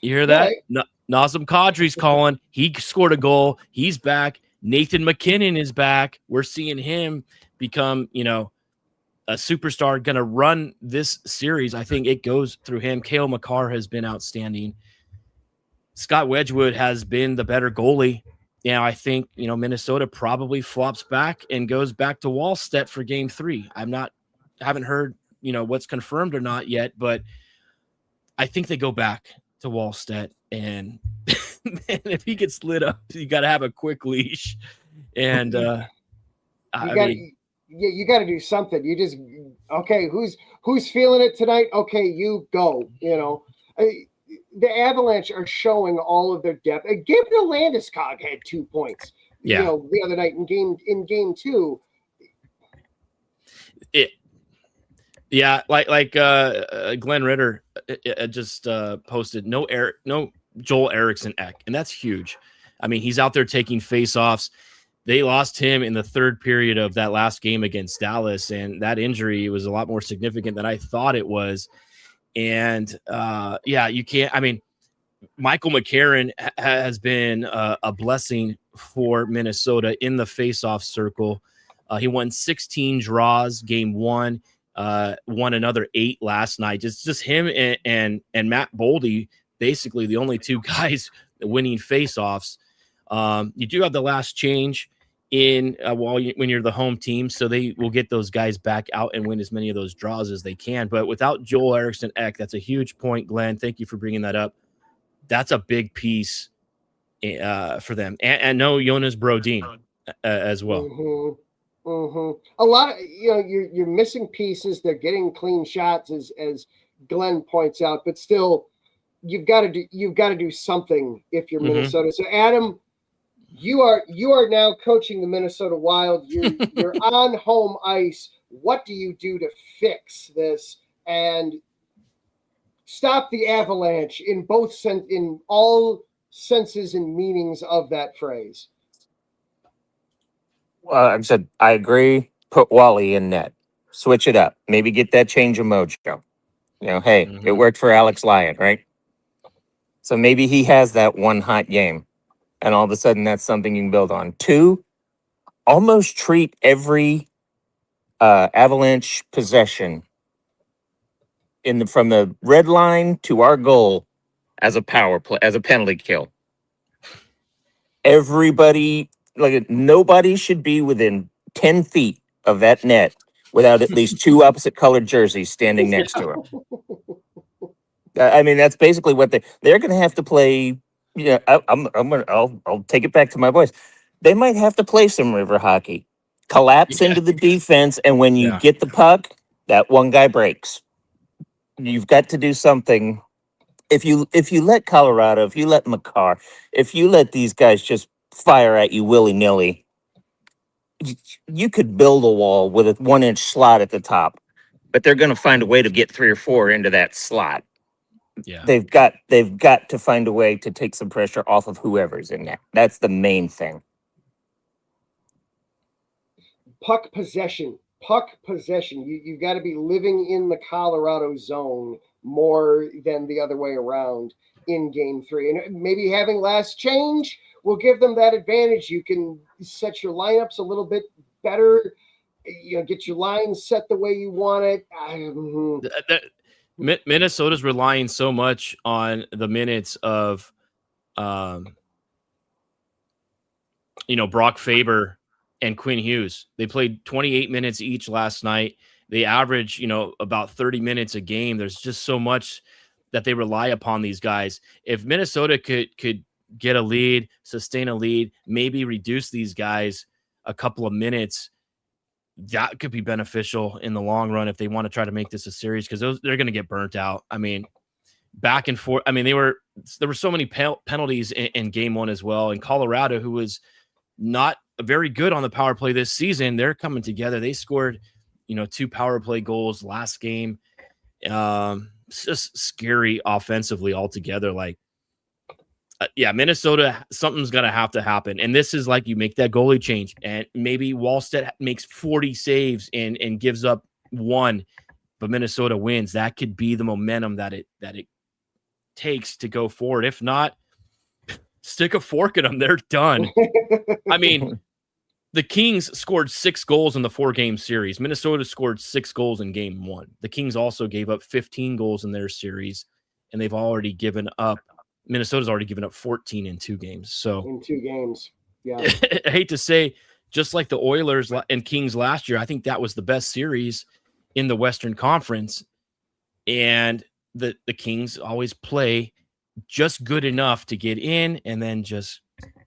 you hear that? Nazem Kadri's calling. He scored a goal. He's back. Nathan McKinnon is back. We're seeing him become, a superstar, going to run this series. I think it goes through him. Cale Makar has been outstanding. Scott Wedgwood has been the better goalie I think, Minnesota probably flops back and goes back to Wallstedt for game 3. Haven't heard, what's confirmed or not yet, but I think they go back to Wallstedt, and man, if he gets lit up, you got to have a quick leash. And you got to do something. You just, okay, who's feeling it tonight? Okay, you go. The Avalanche are showing all of their depth. Gabriel Landeskog had 2 points. Yeah. The other night in game 2. Like Glenn Ritter just posted no Joel Eriksson Ek, and that's huge. I mean, he's out there taking faceoffs. They lost him in the third period of that last game against Dallas, and that injury was a lot more significant than I thought it was. And you can't. I mean, Michael McCarron has been a blessing for Minnesota in the faceoff circle. He won 16 draws game 1. Won another 8 last night. Just him and Matt Boldy, basically the only 2 guys winning faceoffs. You do have the last change in when you're the home team, so they will get those guys back out and win as many of those draws as they can. But without Joel Eriksson Ek, that's a huge point, Glenn. Thank you for bringing that up. That's a big piece for them, and no Jonas Brodin as well. Mm-hmm. Mm-hmm. A lot of you're missing pieces. They're getting clean shots, as Glenn points out, but still, you've got to do something if you're Minnesota. So, Adam, you are now coaching the Minnesota Wild. You're on home ice. What do you do to fix this and stop the Avalanche in all senses and meanings of that phrase? I said, I agree. Put Wally in net. Switch it up. Maybe get that change of mojo. Hey, it worked for Alex Lyon, right? So maybe he has that one hot game, and all of a sudden that's something you can build on. 2, almost treat every Avalanche possession from the red line to our goal as a power play, as a penalty kill. Everybody. Nobody should be within 10 feet of that net without at least 2 opposite colored jerseys standing next to him. I mean, that's basically what they're going to have to play. I'll take it back to my voice. They might have to play some river hockey, collapse into the defense, and when you get the puck, that one guy breaks. You've got to do something. If you let Colorado, if you let Makar, if you let these guys just fire at you willy-nilly, you could build a wall with a 1-inch slot at the top, but they're going to find a way to get 3 or 4 into that slot. Yeah, they've got to find a way to take some pressure off of whoever's in there. That's the main thing. Puck possession. You've got to be living in the Colorado zone more than the other way around in game 3, and maybe having last change will give them that advantage. You can set your lineups a little bit better, get your lines set the way you want it. Minnesota's relying so much on the minutes of, Brock Faber and Quinn Hughes. They played 28 minutes each last night. They average, about 30 minutes a game. There's just so much that they rely upon these guys. If Minnesota could get a lead, sustain a lead, maybe reduce these guys a couple of minutes, that could be beneficial in the long run if they want to try to make this a series, because they're going to get burnt out. I mean, back and forth. I mean, there were so many penalties in game 1 as well. And Colorado, who was not very good on the power play this season, they're coming together. They scored, 2 power play goals last game. It's just scary offensively altogether. Minnesota, something's going to have to happen. And this is like you make that goalie change, and maybe Wallstedt makes 40 saves and gives up 1, but Minnesota wins. That could be the momentum that it takes to go forward. If not, stick a fork in them. They're done. I mean, the Kings scored 6 goals in the 4-game series. Minnesota scored 6 goals in game 1. The Kings also gave up 15 goals in their series, and Minnesota's already given up 14 in 2 games. So in 2 games. Yeah. I hate to say, just like the Oilers and Kings last year, I think that was the best series in the Western Conference. And the Kings always play just good enough to get in, and then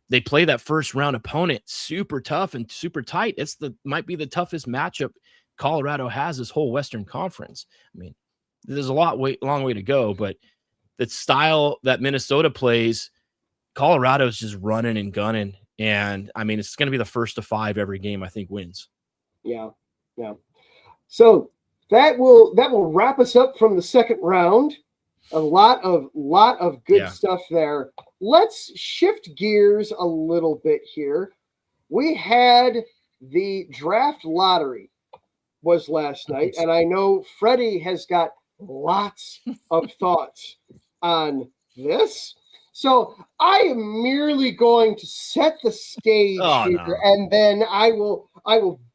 they play that first round opponent super tough and super tight. Might be the toughest matchup Colorado has this whole Western Conference. I mean, there's a long way to go, but the style that Minnesota plays, Colorado's just running and gunning. And I mean, it's going to be the first to 5 every game, I think, wins. Yeah. Yeah. So that will wrap us up from the second round. A lot of good stuff there. Let's shift gears a little bit here. We had the draft lottery was last night, and I know Freddie has got lots of thoughts on this. So I am merely going to set the stage here, and then I will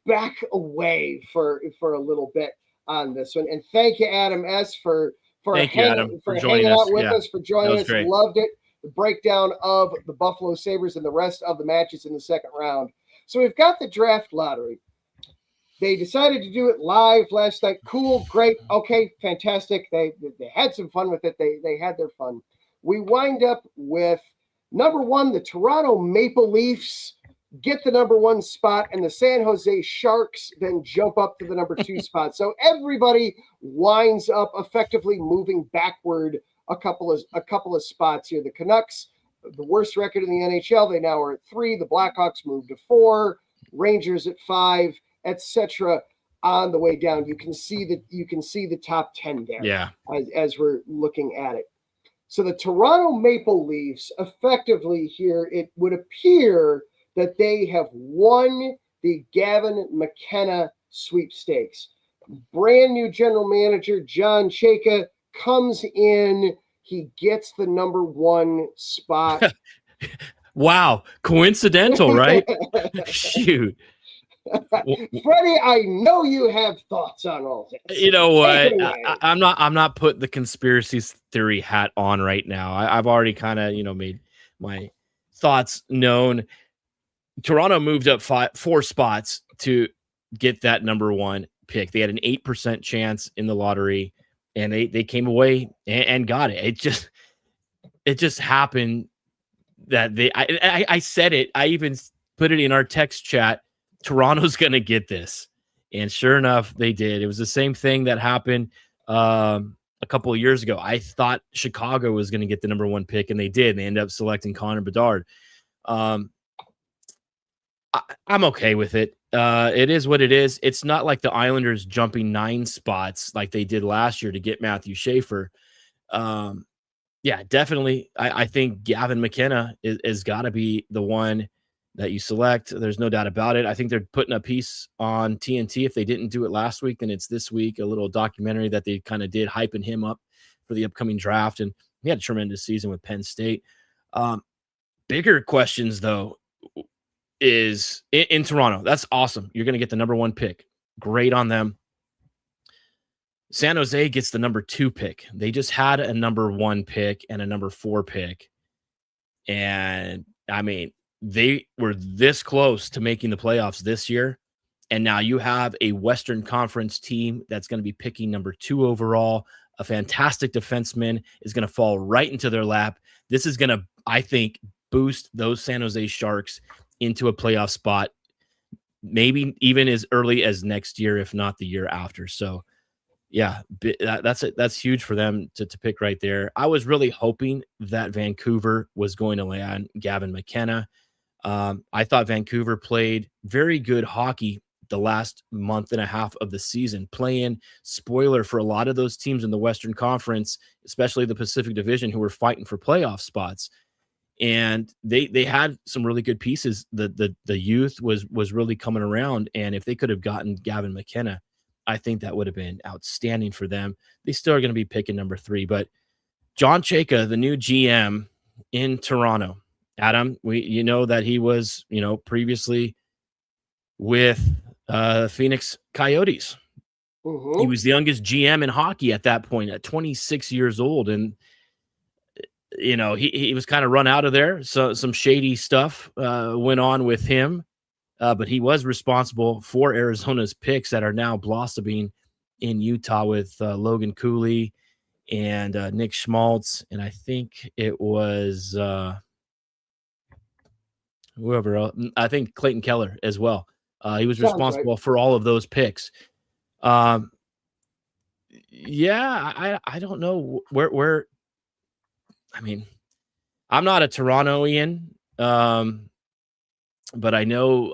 back away for a little bit on this one. And thank you, Adam S., for hanging out with us, for joining us. Great. Loved it. The breakdown of the Buffalo Sabres and the rest of the matches in the second round. So we've got the draft lottery. They decided to do it live last night. Cool, great, okay, fantastic. They had some fun with it. They had their fun. We wind up with number 1, the Toronto Maple Leafs get the number 1 spot, and the San Jose Sharks then jump up to the number 2 spot. So everybody winds up effectively moving backward a couple of spots here. The Canucks, the worst record in the NHL, they now are at 3. The Blackhawks moved to 4. Rangers at 5, etc. On the way down. You can see the top 10 there. Yeah. As we're looking at it. So the Toronto Maple Leafs effectively here, it would appear that they have won the Gavin McKenna sweepstakes. Brand new general manager John Chayka comes in. He gets the number 1 spot. Wow. Coincidental, right? Shoot. Freddie, I know you have thoughts on all this. You know what? I'm not putting the conspiracy theory hat on right now. I've already kind of, made my thoughts known. Toronto moved up 4 spots to get that number 1 pick. They had an 8% chance in the lottery, and they came away and got it. It just happened that I said it. I even put it in our text chat. Toronto's going to get this. And sure enough, they did. It was the same thing that happened a couple of years ago. I thought Chicago was going to get the number 1 pick, and they did. They ended up selecting Connor Bedard. I'm okay with it. It is what it is. It's not like the Islanders jumping 9 spots like they did last year to get Matthew Schaefer. Yeah, definitely. I think Gavin McKenna is got to be the one that you select. There's no doubt about it. I think they're putting a piece on TNT. If they didn't do it last week, then it's this week, a little documentary that they kind of did, hyping him up for the upcoming draft. And he had a tremendous season with Penn State. Bigger questions, though, is in Toronto. That's awesome. You're going to get the number 1 pick. Great on them. San Jose gets the number 2 pick. They just had a number 1 pick and a number 4 pick. And, I mean, they were this close to making the playoffs this year. And now you have a Western Conference team that's going to be picking number 2 overall. A fantastic defenseman is going to fall right into their lap. This is going to, I think, boost those San Jose Sharks into a playoff spot, maybe even as early as next year, if not the year after. So, yeah, that's it. That's huge for them to pick right there. I was really hoping that Vancouver was going to land Gavin McKenna. I thought Vancouver played very good hockey the last month and a half of the season, playing spoiler for a lot of those teams in the Western Conference, especially the Pacific Division, who were fighting for playoff spots. And they had some really good pieces. The youth was really coming around. And if they could have gotten Gavin McKenna, I think that would have been outstanding for them. They still are going to be picking number 3. But John Chayka, the new GM in Toronto, Adam, you know that he was, previously with Phoenix Coyotes. Mm-hmm. He was the youngest GM in hockey at that point, at 26 years old. And he was kind of run out of there. So some shady stuff went on with him. But he was responsible for Arizona's picks that are now blossoming in Utah with Logan Cooley and Nick Schmaltz. And I think it was whoever else. I think Clayton Keller as well. He was responsible for all of those picks. I don't know where. I mean, I'm not a Torontoian. But I know,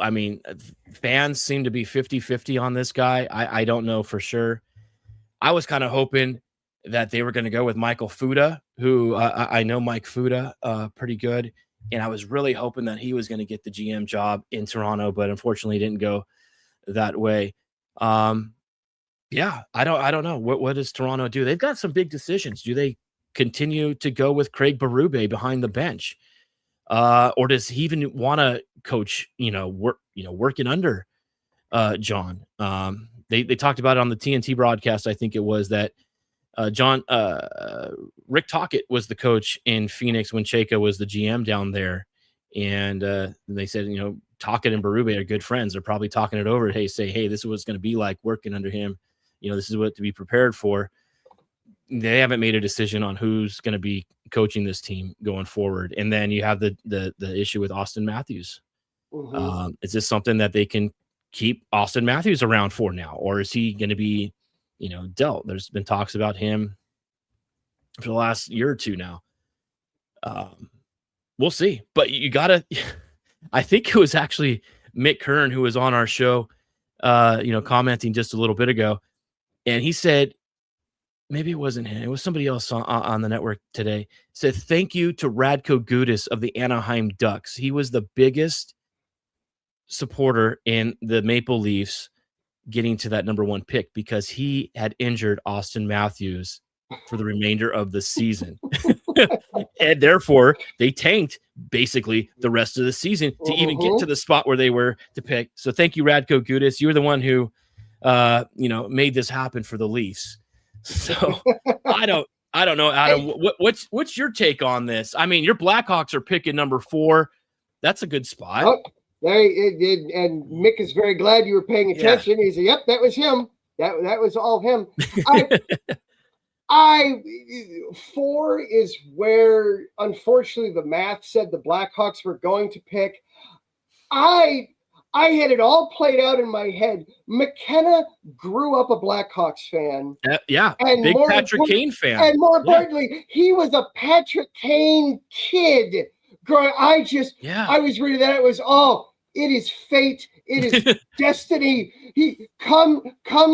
fans seem to be 50-50 on this guy. I don't know for sure. I was kind of hoping that they were going to go with Michael Fuda, who I know Mike Fuda pretty good. And I was really hoping that he was going to get the GM job in Toronto, but unfortunately it didn't go that way. I don't know. What does Toronto do? They've got some big decisions. Do they continue to go with Craig Berube behind the bench? Or does he even want to coach, working under John? They talked about it on the TNT broadcast. I think it was that Rick Tocchet was the coach in Phoenix when Chayka was the GM down there. And they said, Tocchet and Berube are good friends. They're probably talking it over. Hey, this is what it's going to be like working under him. This is what to be prepared for. They haven't made a decision on who's going to be coaching this team going forward. And then you have the issue with Austin Matthews. Mm-hmm. Is this something that they can keep Austin Matthews around for now? Or is he going to be, dealt? There's been talks about him for the last year or two now. We'll see. But you got to – I think it was actually Mick Kern who was on our show, commenting just a little bit ago. And he said – maybe it wasn't him. It was somebody else on the network today. Said, thank you to Radko Gudas of the Anaheim Ducks. He was the biggest supporter in the Maple Leafs getting to that number 1 pick because he had injured Austin Matthews for the remainder of the season. And therefore, they tanked basically the rest of the season to even get to the spot where they were to pick. So thank you, Radko Gudas. You were the one who, made this happen for the Leafs. So I don't know, Adam. Hey, what's your take on this? I mean, your Blackhawks are picking number 4. That's a good spot. Oh, and Mick is very glad you were paying attention. Yeah. He said, "Yep, that was him. That was all him." I 4 is where, unfortunately, the math said the Blackhawks were going to pick. I had it all played out in my head. McKenna grew up a Blackhawks fan. And big Patrick Kane fan. And more importantly, he was a Patrick Kane kid. I was reading that. It was, it is fate. It is destiny. Come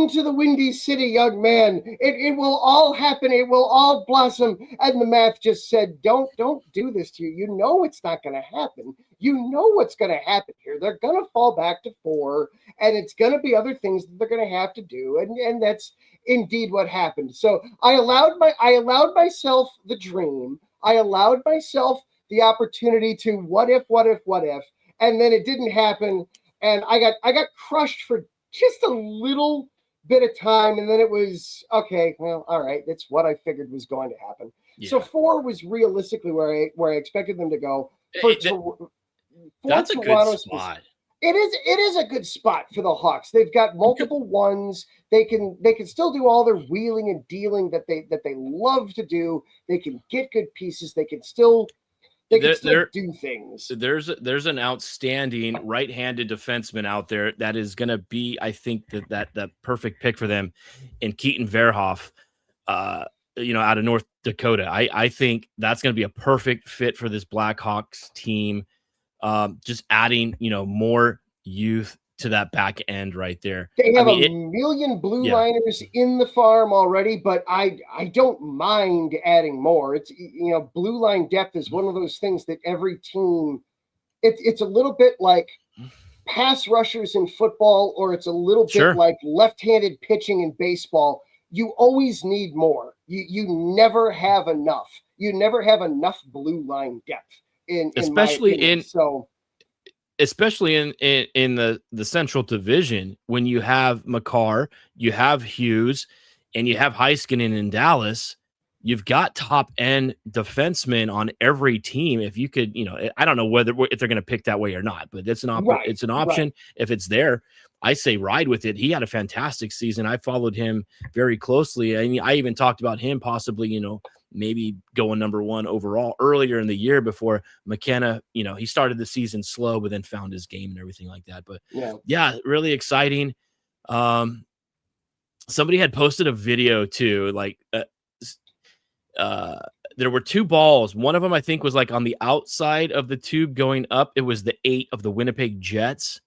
to the Windy City, young man. It will all happen. It will all blossom. And the math just said, don't do this to you. You know it's not going to happen. You know what's going to happen here. They're going to fall back to 4, and it's going to be other things that they're going to have to do, and that's indeed what happened. So I allowed myself the dream. I allowed myself the opportunity to what if, and then it didn't happen, and I got crushed for just a little bit of time, and then it was okay. Well, all right, that's what I figured was going to happen. Yeah. So 4 was realistically where I expected them to go. That's a good spot. It is a good spot for the Hawks. They've got multiple ones. They can still do all their wheeling and dealing that they love to do. They can get good pieces. They can still do things. There's an outstanding right-handed defenseman out there that is going to be, I think, that perfect pick for them in Keaton Verhoff, out of North Dakota. I think that's going to be a perfect fit for this Blackhawks team. Just adding, more youth to that back end right there. They have a million blue liners in the farm already, but I don't mind adding more. It's, blue line depth is one of those things that every team, it's a little bit like pass rushers in football, or it's a little bit like left-handed pitching in baseball. You always need more. You never have enough. You never have enough blue line depth. Especially in the Central Division, when you have Makar, you have Hughes, and you have Heiskanen in Dallas, you've got top end defensemen on every team. If you could, I don't know if they're going to pick that way or not, but it's an it's an option. If it's there, I say ride with it. He had a fantastic season. I followed him very closely. I even talked about him possibly, maybe going number 1 overall earlier in the year before McKenna, he started the season slow, but then found his game and everything like that. But yeah, really exciting. Somebody had posted a video too, like, there were 2 balls. One of them, I think, was like on the outside of the tube going up. It was the 8 of the Winnipeg Jets.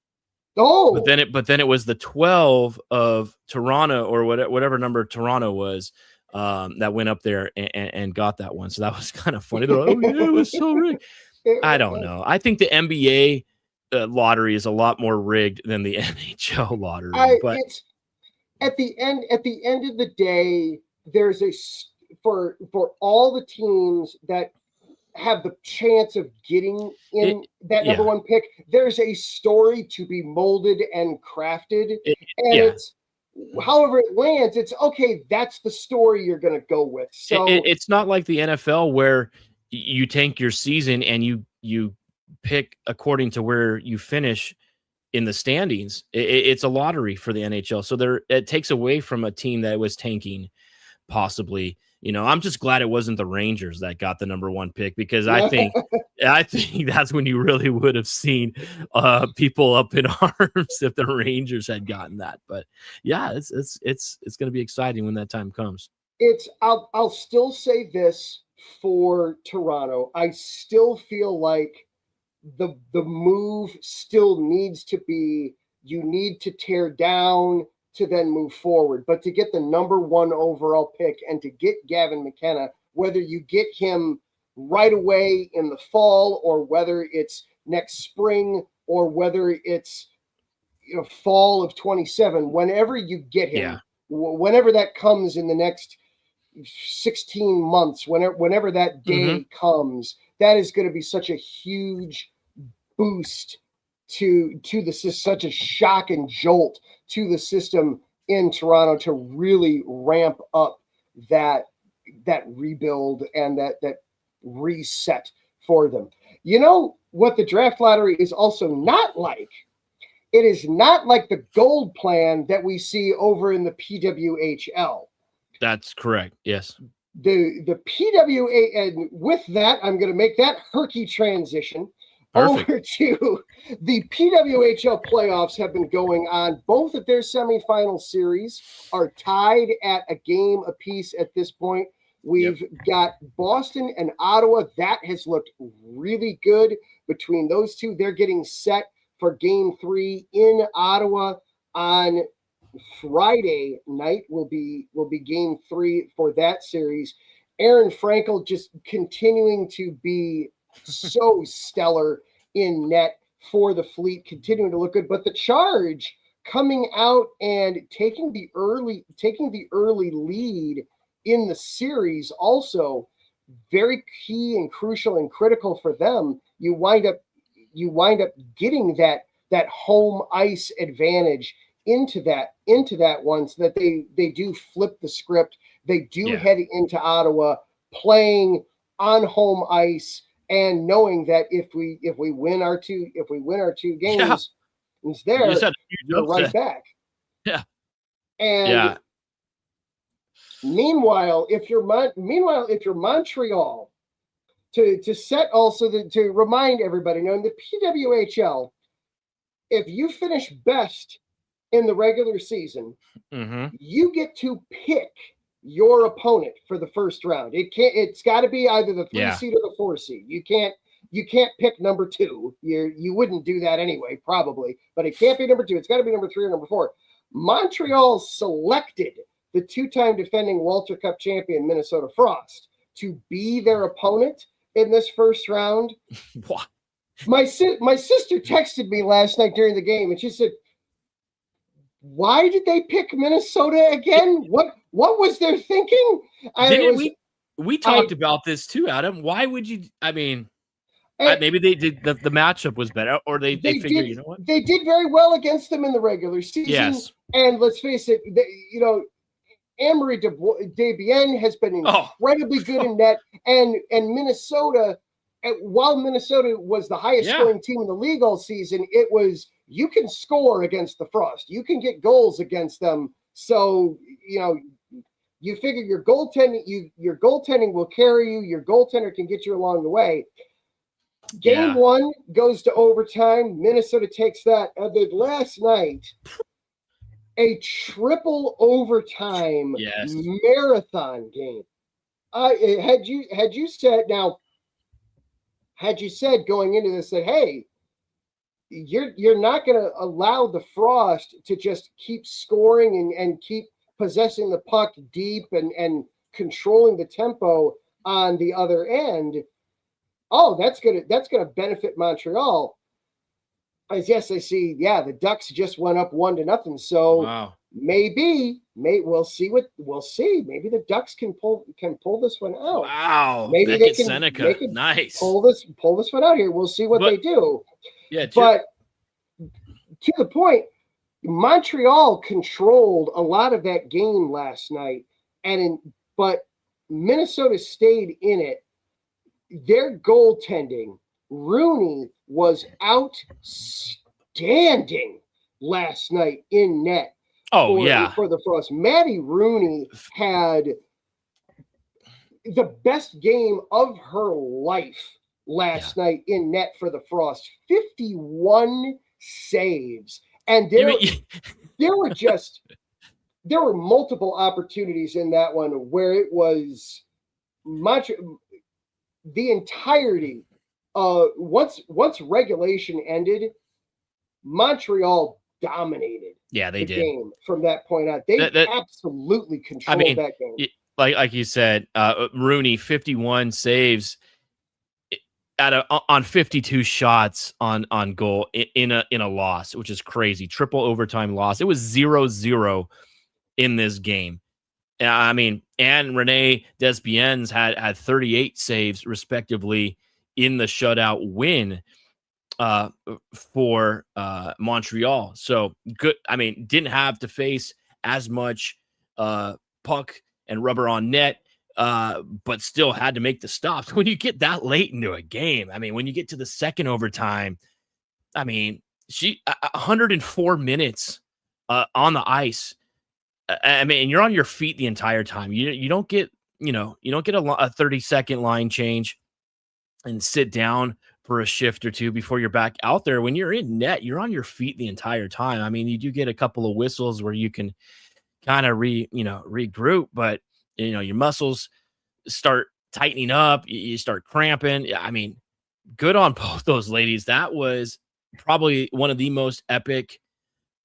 Oh, but then it was the 12 of Toronto, or whatever number Toronto was, that went up there and got that one. So that was kind of funny. They're like, oh yeah, it was so rigged. I don't know. I think the NBA lottery is a lot more rigged than the NHL lottery. But it's at the end of the day, there's for all the teams that have the chance of getting in that number 1 pick, there's a story to be molded and crafted. It's however it lands, it's okay, that's the story you're going to go with. So it's not like the NFL where you tank your season and you pick according to where you finish in the standings. It's a lottery for the NHL. So it takes away from a team that was tanking possibly. I'm just glad it wasn't the Rangers that got the number 1 pick, because I think that's when you really would have seen people up in arms if the Rangers had gotten that. But yeah, it's going to be exciting when that time comes. I'll still say this for Toronto. I still feel like the move still needs to be, you need to tear down to then move forward. But to get the number 1 overall pick and to get Gavin McKenna, whether you get him right away in the fall, or whether it's next spring, or whether it's fall of 27, whenever you get him, whenever that comes in the next 16 months, whenever that day comes, that is going to be such a huge boost to such a shock and jolt to the system in Toronto to really ramp up that rebuild and that reset for them. You know what the draft lottery is also not like? It is not like the gold plan that we see over in the PWHL. That's correct. Yes. The PWA, and with that, I'm going to make that herky transition. Perfect. Over to the PWHL playoffs have been going on. Both of their semifinal series are tied at a game apiece at this point. We've got Boston and Ottawa. That has looked really good between those two. They're getting set for game 3 in Ottawa on Friday night. Will be game 3 for that series. Aaron Frankel just continuing to be so stellar in net for the Fleet, continuing to look good. But the Charge coming out and taking the early lead in the series, also very key and crucial and critical for them. You wind up getting that home ice advantage into that one, so that they do flip the script. They do head into Ottawa playing on home ice and knowing that if we win our two games, it's there, you're right back. Yeah. And meanwhile, if you're Montreal, to set also to remind everybody, now in the PWHL, if you finish best in the regular season, you get to pick your opponent for the first round. It's got to be either the 3 seed or the 4 seed. You can't pick number 2. You wouldn't do that anyway, probably, but it can't be number 2. It's got to be number 3 or number 4. Montreal selected the 2-time defending Walter Cup champion Minnesota Frost to be their opponent in this first round. What? My sister texted me last night during the game, and she said, "Why did they pick Minnesota again? What was their thinking?" We talked about this too, Adam. Why would you? I mean, maybe they did the matchup was better, or they figured, you know what? They did very well against them in the regular season. Yes. And let's face it, Amory Debian has been incredibly good in net, and Minnesota, while Minnesota was the highest scoring team in the league all season, it was you can score against the Frost, you can get goals against them. So you figure your goaltending will carry you. Your goaltender can get you along the way. Game 1 goes to overtime. Minnesota takes that. And then last night, a triple overtime marathon game. Had you said going into this that, hey, you're not going to allow the Frost to just keep scoring and keep possessing the puck deep and controlling the tempo on the other end. Oh, that's gonna benefit Montreal. As yes, I see. Yeah, the Ducks just went up 1-0. So maybe we'll see. Maybe the Ducks can pull this one out. Wow, maybe Beckett they can Seneca. Nice. Pull this one out here. We'll see what they do. Yeah, but to the point, Montreal controlled a lot of that game last night, but Minnesota stayed in it. Their goaltending, Rooney was outstanding last night in net. For the Frost. Maddie Rooney had the best game of her life last night in net for the Frost. 51 saves. And there were multiple opportunities in that one where it was the entirety. Once regulation ended, Montreal dominated. Yeah, they the did. Game from that point on. They absolutely controlled that game. Like you said, Rooney 51 saves on 52 shots on goal in a loss, which is crazy. Triple overtime loss. It was 0-0 in this game. I mean, and Renee Desbiens had 38 saves respectively in the shutout win for Montreal. So good. I mean, didn't have to face as much puck and rubber on net, but still had to make the stops. When you get that late into a game, I mean, when you get to the second overtime, I mean, 104 minutes on the ice. I mean, you're on your feet the entire time. You don't get a 30-second line change and sit down for a shift or two before you're back out there. When you're in net, you're on your feet the entire time. I mean, you do get a couple of whistles where you can kind of regroup, but your muscles start tightening up. You start cramping. I mean, good on both those ladies. That was probably one of the most epic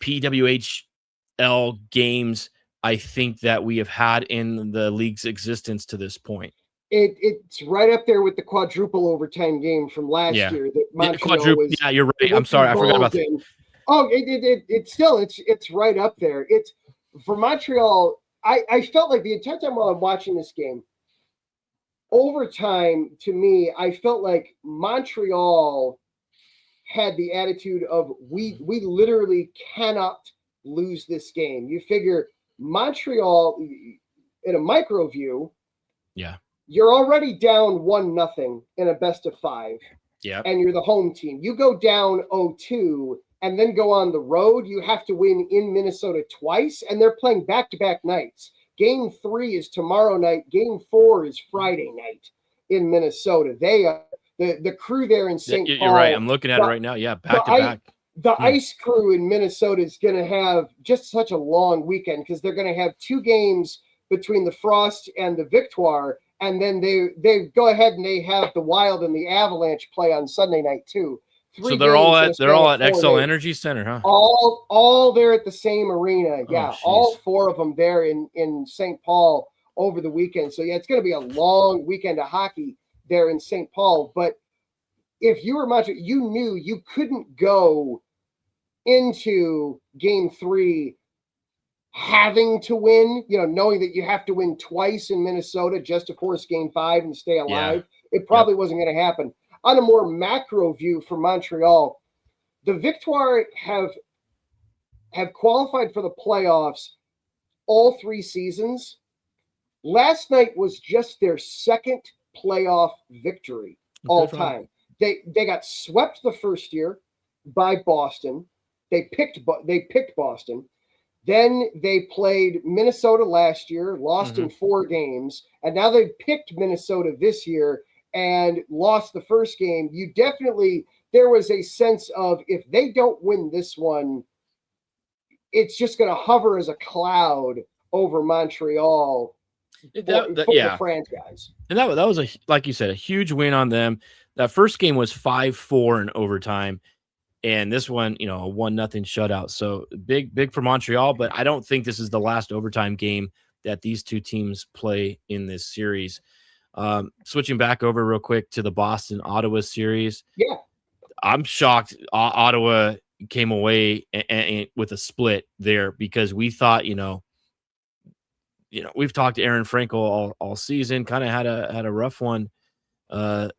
PWHL games I think that we have had in the league's existence to this point. It's right up there with the quadruple overtime game from last year that Montreal was. Yeah, you're right. I'm sorry, I forgot about that. Oh, it's right up there. It's for Montreal. I felt like the entire time while I'm watching this game, overtime to me, I felt like Montreal had the attitude of we literally cannot lose this game. You figure Montreal in a micro view, you're already down 1-0 in a best of 5. Yeah. And you're the home team. You go down 0-2 and then go on the road. You have to win in Minnesota twice, and they're playing back-to-back nights. Game 3 is tomorrow night. Game 4 is Friday night in Minnesota. They are the crew there in St. Paul. You're right. I'm looking at it right now. Yeah, back-to-back. The ice crew in Minnesota is going to have just such a long weekend because they're going to have 2 games between the Frost and the Victoire, and then they go ahead and they have the Wild and the Avalanche play on Sunday night too. So they're all at XL Energy Center, huh? All there at the same arena. Yeah, all 4 of them there in St. Paul over the weekend. So yeah, it's going to be a long weekend of hockey there in St. Paul. But if you were Montreal, you knew you couldn't go into Game 3 having to win, knowing that you have to win twice in Minnesota just to force Game 5 and stay alive. Yeah. It probably wasn't going to happen. On a more macro view for Montreal, the Victoire have qualified for the playoffs all 3 seasons. Last night was just their second playoff victory all time. They got swept the first year by Boston. They picked Boston. Then they played Minnesota last year, lost in 4 games, and now they picked Minnesota this year and lost the first game. There was a sense of, if they don't win this one, it's just going to hover as a cloud over Montreal for the franchise. And that was like you said, a huge win on them. That first game was 5-4 in overtime. And this one, a 1-0 shutout. So big for Montreal, but I don't think this is the last overtime game that these two teams play in this series. Switching back over real quick to the Boston-Ottawa series. Yeah. I'm shocked Ottawa came away and with a split there, because we thought, we've talked to Aaron Frankel all season, kind of had a rough one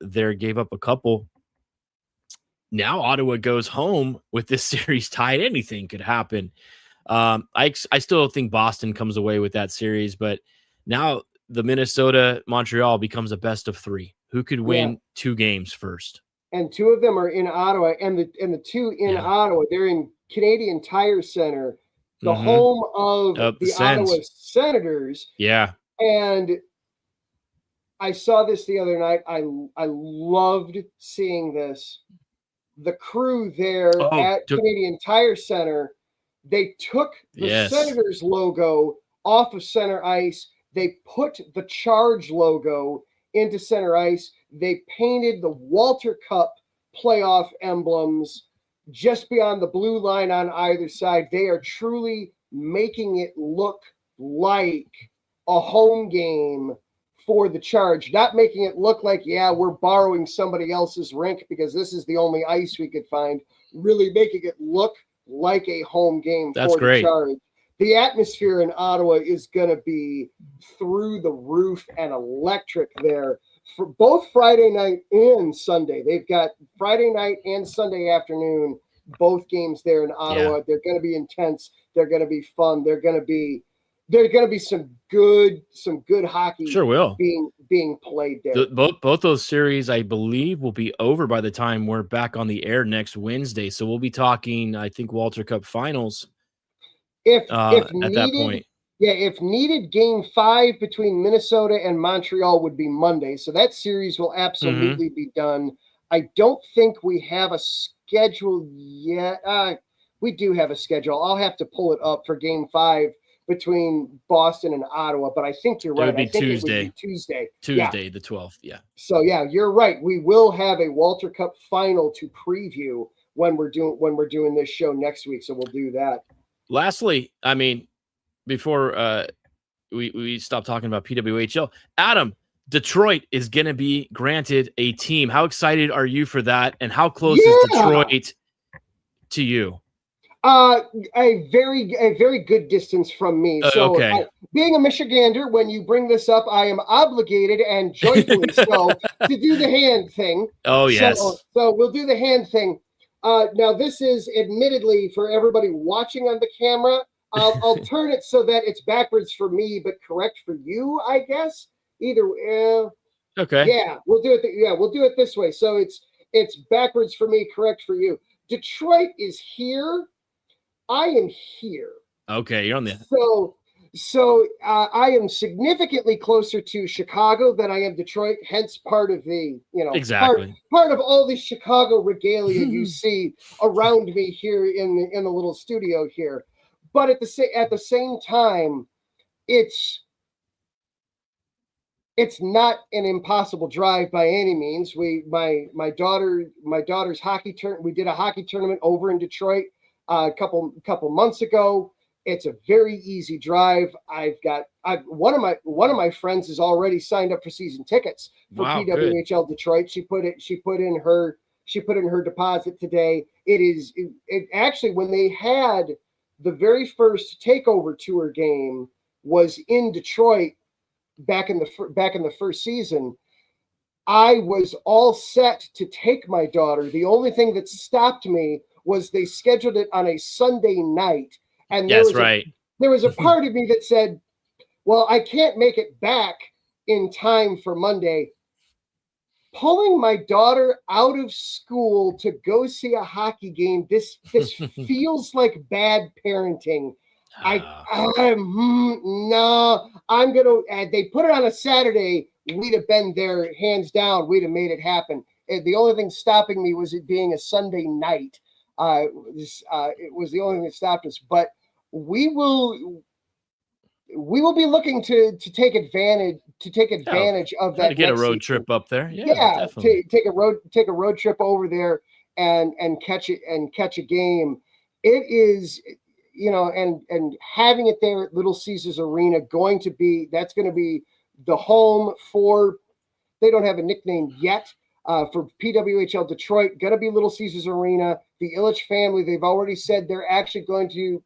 there, gave up a couple. Now Ottawa goes home with this series tied. Anything could happen. I still think Boston comes away with that series, but now the Minnesota-Montreal becomes a best of 3. Who could win 2 games first? And 2 of them are in Ottawa, and the 2 in Ottawa, they're in Canadian Tire Center, the home of the Ottawa Senators. Yeah. And I saw this the other night. I loved seeing this. The crew there at Canadian Tire Center, they took the Senators logo off of center ice. They put the Charge logo into center ice. They painted the Walter Cup playoff emblems just beyond the blue line on either side. They are truly making it look like a home game for the Charge, not making it look like, we're borrowing somebody else's rink because this is the only ice we could find. Really making it look like a home game for the Charge. The atmosphere in Ottawa is going to be through the roof and electric there for both Friday night and Sunday. They've got Friday night and Sunday afternoon, both games there in Ottawa. They're going to be intense. They're going to be fun. They're going to be some good hockey. Sure will being played there. Both those series, I believe, will be over by the time we're back on the air next Wednesday. So we'll be talking, I think, Walter Cup finals. If needed, at that point. If needed, game 5 between Minnesota and Montreal would be Monday. So that series will absolutely be done. I don't think we have a schedule yet. We do have a schedule. I'll have to pull it up for game 5 between Boston and Ottawa, but I think you're right. I think Tuesday. It would be Tuesday. Tuesday, the 12th. Yeah. So you're right. We will have a Walter Cup final to preview when we're doing this show next week. So we'll do that. Lastly, I mean, before we stop talking about PWHL, Adam, Detroit is going to be granted a team. How excited are you for that? And how close is Detroit to you? A very good distance from me. So being a Michigander, when you bring this up, I am obligated and joyfully so to do the hand thing. Oh, yes. So we'll do the hand thing. Now, this is admittedly for everybody watching on the camera. I'll turn it so that it's backwards for me, but correct for you, I guess. Either okay. Yeah, we'll do it. We'll do it this way. So it's backwards for me, correct for you. Detroit is here. I am here. Okay, you're on the. So I am significantly closer to Chicago than I am Detroit. Hence, part of the exactly part of all the Chicago regalia you see around me here in the little studio here. But at the same time, it's not an impossible drive by any means. My daughter's hockey we did a hockey tournament over in Detroit a couple months ago. It's a very easy drive. One of my friends has already signed up for season tickets for PWHL Detroit. She put in her deposit today. It actually, when they had the very first takeover tour game was in Detroit back in the first season, I was all set to take my daughter. The only thing that stopped me was they scheduled it on a Sunday night, and there there was a part of me that said, well, I can't make it back in time for Monday. Pulling my daughter out of school to go see a hockey game, this feels like bad parenting. No, I'm gonna. They put it on a Saturday. We'd have been there, hands down. We'd have made it happen. The only thing stopping me was it being a Sunday night. It was the only thing that stopped us. But we will be looking to take advantage of that. To get a road trip up there. Yeah, take a road trip over there and catch a game. It is, and having it there at Little Caesars Arena that's going to be the home for. They don't have a nickname yet for PWHL Detroit. Going to be Little Caesars Arena. The Illich family, they've already said they're actually going to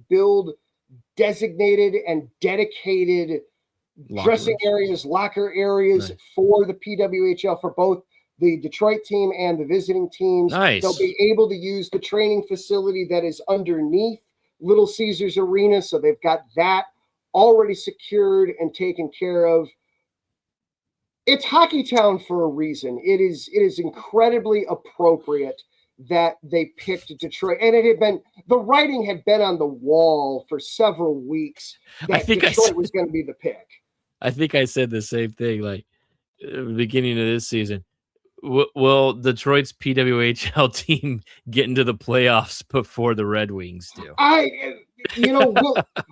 build designated and dedicated dressing areas, locker areas for the PWHL for both the Detroit team and the visiting teams. Nice. They'll be able to use the training facility that is underneath Little Caesars Arena, so they've got that already secured and taken care of. It's Hockey Town for a reason. It is incredibly appropriate that they picked Detroit, and the writing had been on the wall for several weeks that Detroit was going to be the pick. I think I said the same thing, like at the beginning of this season. Will Detroit's PWHL team get into the playoffs before the Red Wings do?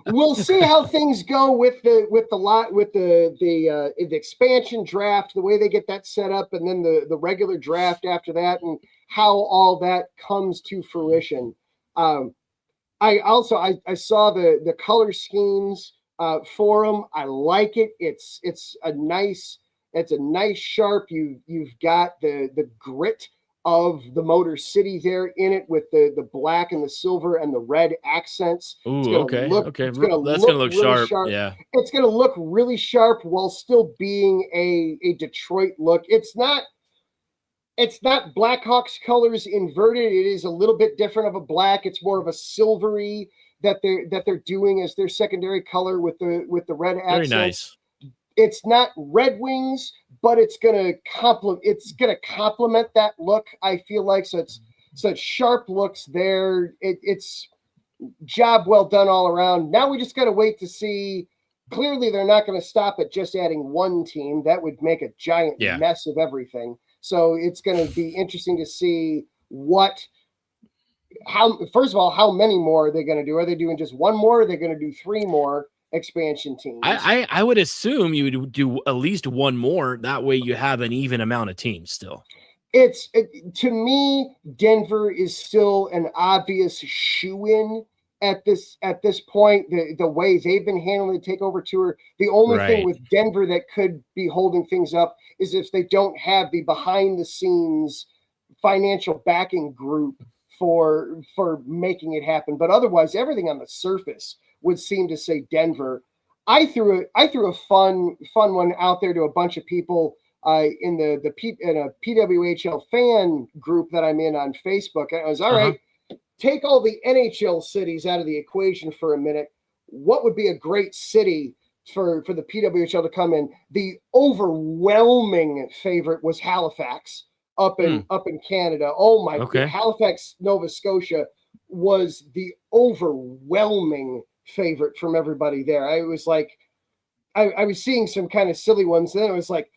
We'll see how things go with the expansion draft, the way they get that set up, and then the regular draft after that, and how all that comes to fruition. I saw the color schemes for them. I like it. It's a nice sharp. You've got the grit of the Motor City there in it with the black and the silver and the red accents. Ooh, okay. That's gonna look really sharp. Yeah, it's gonna look really sharp while still being a Detroit look. It's not Blackhawks colors inverted. It is a little bit different of a black. It's more of a silvery that they're doing as their secondary color with the red accents. Very nice. It's not Red Wings, but it's gonna complement that look. I feel like so it's sharp looks there. It's job well done all around. Now we just gotta wait to see. Clearly, they're not going to stop at just adding one team. That would make a giant mess of everything. So it's going to be interesting to see first of all, how many more are they going to do? Are they doing just one more? Or are they going to do 3 more expansion teams? I would assume you would do at least one more. That way you have an even amount of teams still. To me, Denver is still an obvious shoo-in at this point. The way they've been handling the takeover tour, the only thing with Denver that could be holding things up is if they don't have the behind the scenes financial backing group for making it happen. But otherwise, everything on the surface would seem to say Denver. I threw a fun one out there to a bunch of people in a PWHL fan group that I'm in on Facebook. And I was all right. Take all the NHL cities out of the equation for a minute. What would be a great city for the PWHL to come in? The overwhelming favorite was Halifax up in Canada. Oh my God. Halifax, Nova Scotia was the overwhelming favorite from everybody there. I was like, I was seeing some kind of silly ones. Then it was like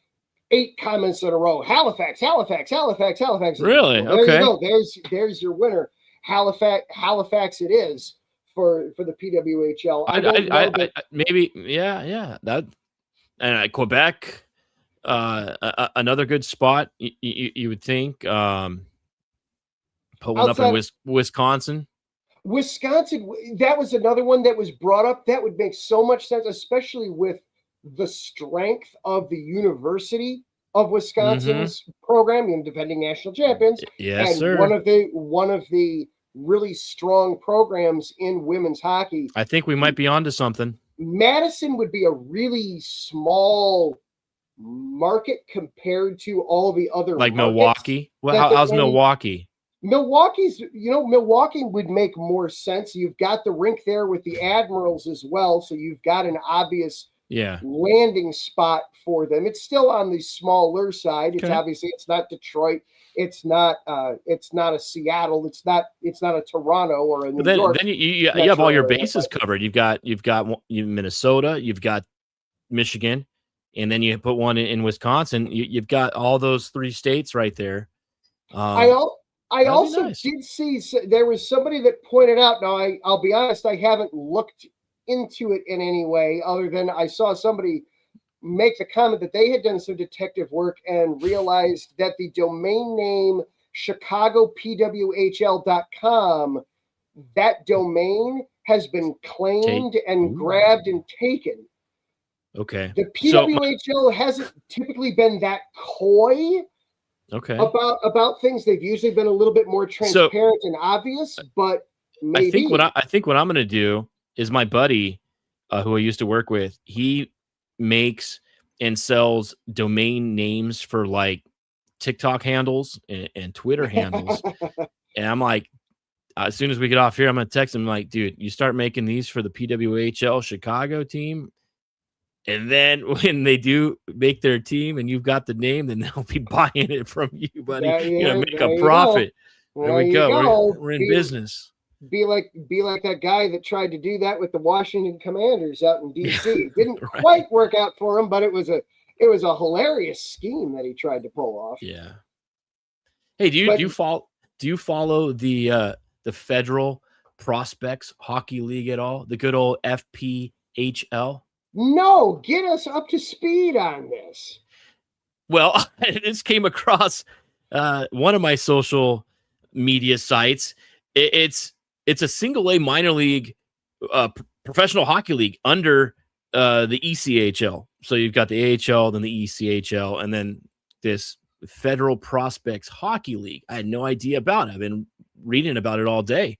8 comments in a row. Halifax, Halifax, Halifax, Halifax. Really? Well, there you go. There's your winner. Halifax it is for the PWHL. Maybe that, and Quebec, another good spot. You would think. Pulling up in Wisconsin. Wisconsin, that was another one that was brought up. That would make so much sense, especially with the strength of the University of Wisconsin's program, defending national champions. Yes, and sir. One of the really strong programs in women's hockey. I think we might be onto something. Madison would be a really small market compared to all the other like Milwaukee. Well, how's Milwaukee? Milwaukee would make more sense. You've got the rink there with the Admirals as well, so you've got an obvious landing spot for them. It's still on the smaller side. It's obviously it's not Detroit. It's not a Seattle. It's not a Toronto or a New York. Then you have all your bases covered. You've got Minnesota. You've got Michigan, and then you put one in Wisconsin. You've got all those 3 states right there. I also did see there was somebody that pointed out. Now, I'll be honest, I haven't looked into it in any way other than I saw somebody make the comment that they had done some detective work and realized that the domain name ChicagoPWHL.com, that domain has been claimed and grabbed and taken. Okay. The PWHL hasn't typically been that coy about things. They've usually been a little bit more transparent and obvious, but maybe. I think what I'm going to do is my buddy who I used to work with, he makes and sells domain names for like TikTok handles and Twitter handles. And I'm like, as soon as we get off here, I'm going to text him like, dude, you start making these for the PWHL Chicago team. And then when they do make their team and you've got the name, then they'll be buying it from you, buddy. You're going to make a profit. There we go. We're in business. Be like that guy that tried to do that with the Washington Commanders out in DC. It didn't quite work out for him, but it was a hilarious scheme that he tried to pull off. Yeah. Hey, do you follow the Federal Prospects Hockey League at all? The good old FPHL? No, get us up to speed on this. Well, this came across one of my social media sites. It's a single A minor league professional hockey league under the ECHL. So you've got the AHL, then the ECHL, and then this Federal Prospects Hockey League. I had no idea about it. I've been reading about it all day.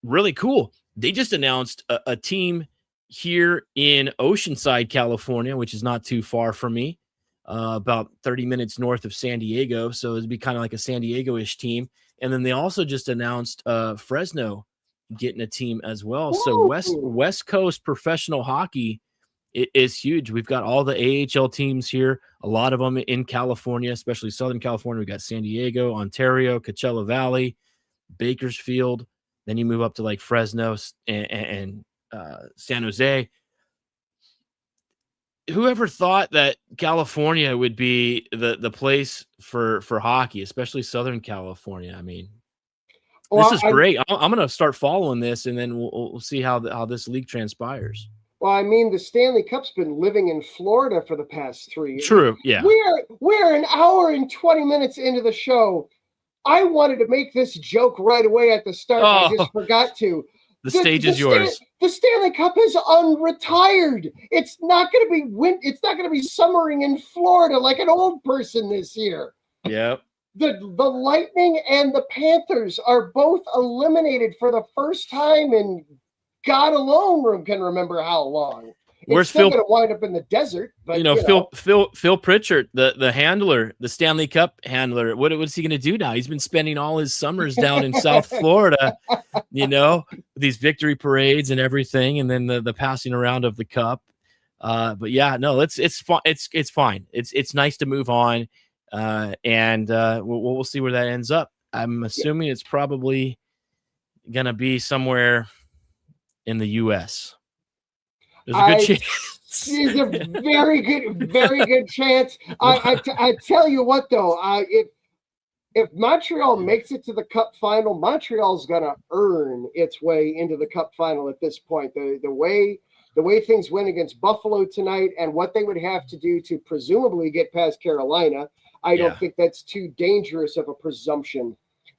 Really cool. They just announced a team here in Oceanside, California, which is not too far from me, about 30 minutes north of San Diego. So it'd be kind of like a San Diego-ish team. And then they also just announced Fresno getting a team as well. Whoa. So West Coast professional hockey is huge. We've got all the AHL teams here, a lot of them in California, especially Southern California. We've got San Diego, Ontario, Coachella Valley, Bakersfield. Then you move up to like Fresno and San Jose. Whoever thought that California would be the place for hockey, especially Southern California? I mean, this is great. I'm going to start following this, and then we'll see how this league transpires. Well, I mean, the Stanley Cup's been living in Florida for the past 3 years. True, yeah. We're an hour and 20 minutes into the show. I wanted to make this joke right away at the start. I just forgot to. The stage is yours. The Stanley Cup is unretired. It's not going to be It's not going to be summering in Florida like an old person this year. Yep. The Lightning and the Panthers are both eliminated for the first time in God alone can remember how long. Where's Phil? Going to wind up in the desert, but Phil Pritchard, the handler, the Stanley Cup handler. What's he going to do now? He's been spending all his summers down in South Florida, these victory parades and everything, and then the passing around of the cup. But yeah, no, it's fun. It's fine. It's nice to move on, and we'll see where that ends up. I'm assuming it's probably going to be somewhere in the U.S. There's a good chance. There's a very good chance. I tell you what, though, if Montreal makes it to the Cup final, Montreal's gonna earn its way into the Cup final at this point. The way things went against Buffalo tonight, and what they would have to do to presumably get past Carolina, I don't think that's too dangerous of a presumption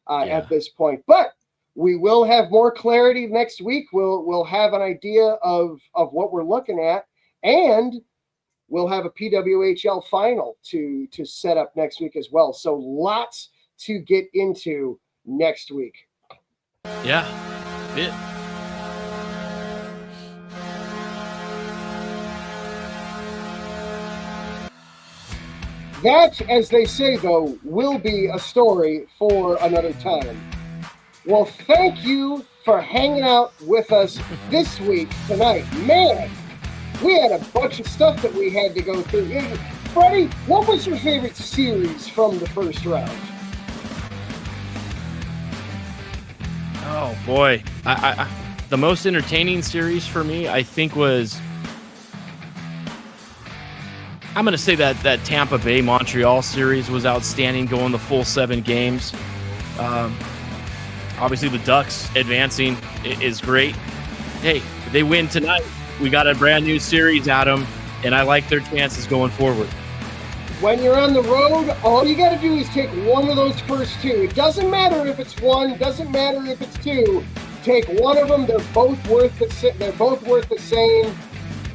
at this point. But we will have more clarity next week. We'll have an idea of what we're looking at, and we'll have a PWHL final to set up next week as well. So lots to get into next week. Yeah. It. That, as they say, though, will be a story for another time. Well, thank you for hanging out with us this week, tonight. Man, we had a bunch of stuff that we had to go through. Freddie, what was your favorite series from the first round? Oh, boy. The most entertaining series for me, I think, was... I'm going to say that Tampa Bay Montreal series was outstanding, going the full 7 games. Obviously, the Ducks advancing is great. Hey, if they win tonight, we got a brand new series, Adam, and I like their chances going forward. When you're on the road, all you got to do is take one of those first 2. It doesn't matter if it's 1, doesn't matter if it's 2. Take one of them. They're both worth the same.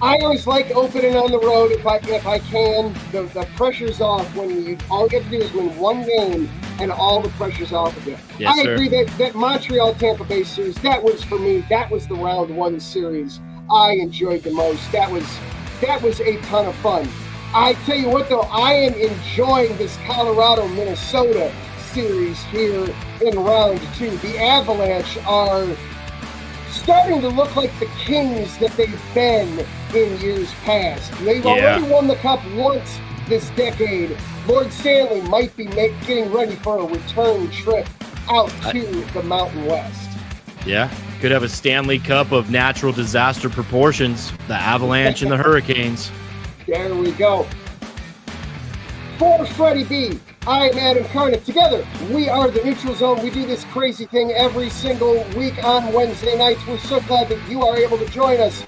I always like opening on the road if I can. The pressure's off when all you have to do is win one game and all the pressure's off again. Yes, I agree that Montreal Tampa Bay series, that was for me, that was the round 1 series I enjoyed the most. That was a ton of fun. I tell you what though, I am enjoying this Colorado-Minnesota series here in round 2. The Avalanche are starting to look like the Kings that they've been in years past. They've already won the Cup once this decade. Lord Stanley might be getting ready for a return trip out to the Mountain West. Yeah, could have a Stanley Cup of natural disaster proportions. The Avalanche and the Hurricanes. There we go. For Freddie B, I am Adam Karnik. Together, we are the Neutral Zone. We do this crazy thing every single week on Wednesday nights. We're so glad that you are able to join us.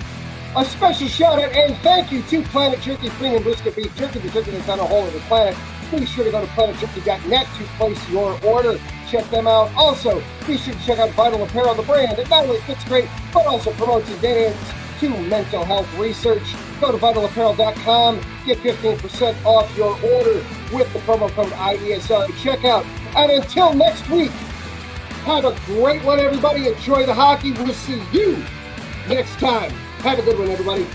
A special shout out and thank you to Planet Jerky Premium Brisket Beef Jerky, the jerky that's on a whole other planet. Be sure to go to planetjerky.net to place your order. Check them out. Also, be sure to check out Vital Apparel, the brand that not only fits great, but also promotes advances to mental health research. Go to vitalapparel.com, get 15% off your order with the promo code IESR at checkout. And until next week, have a great one, everybody. Enjoy the hockey. We'll see you next time. Have a good one, everybody.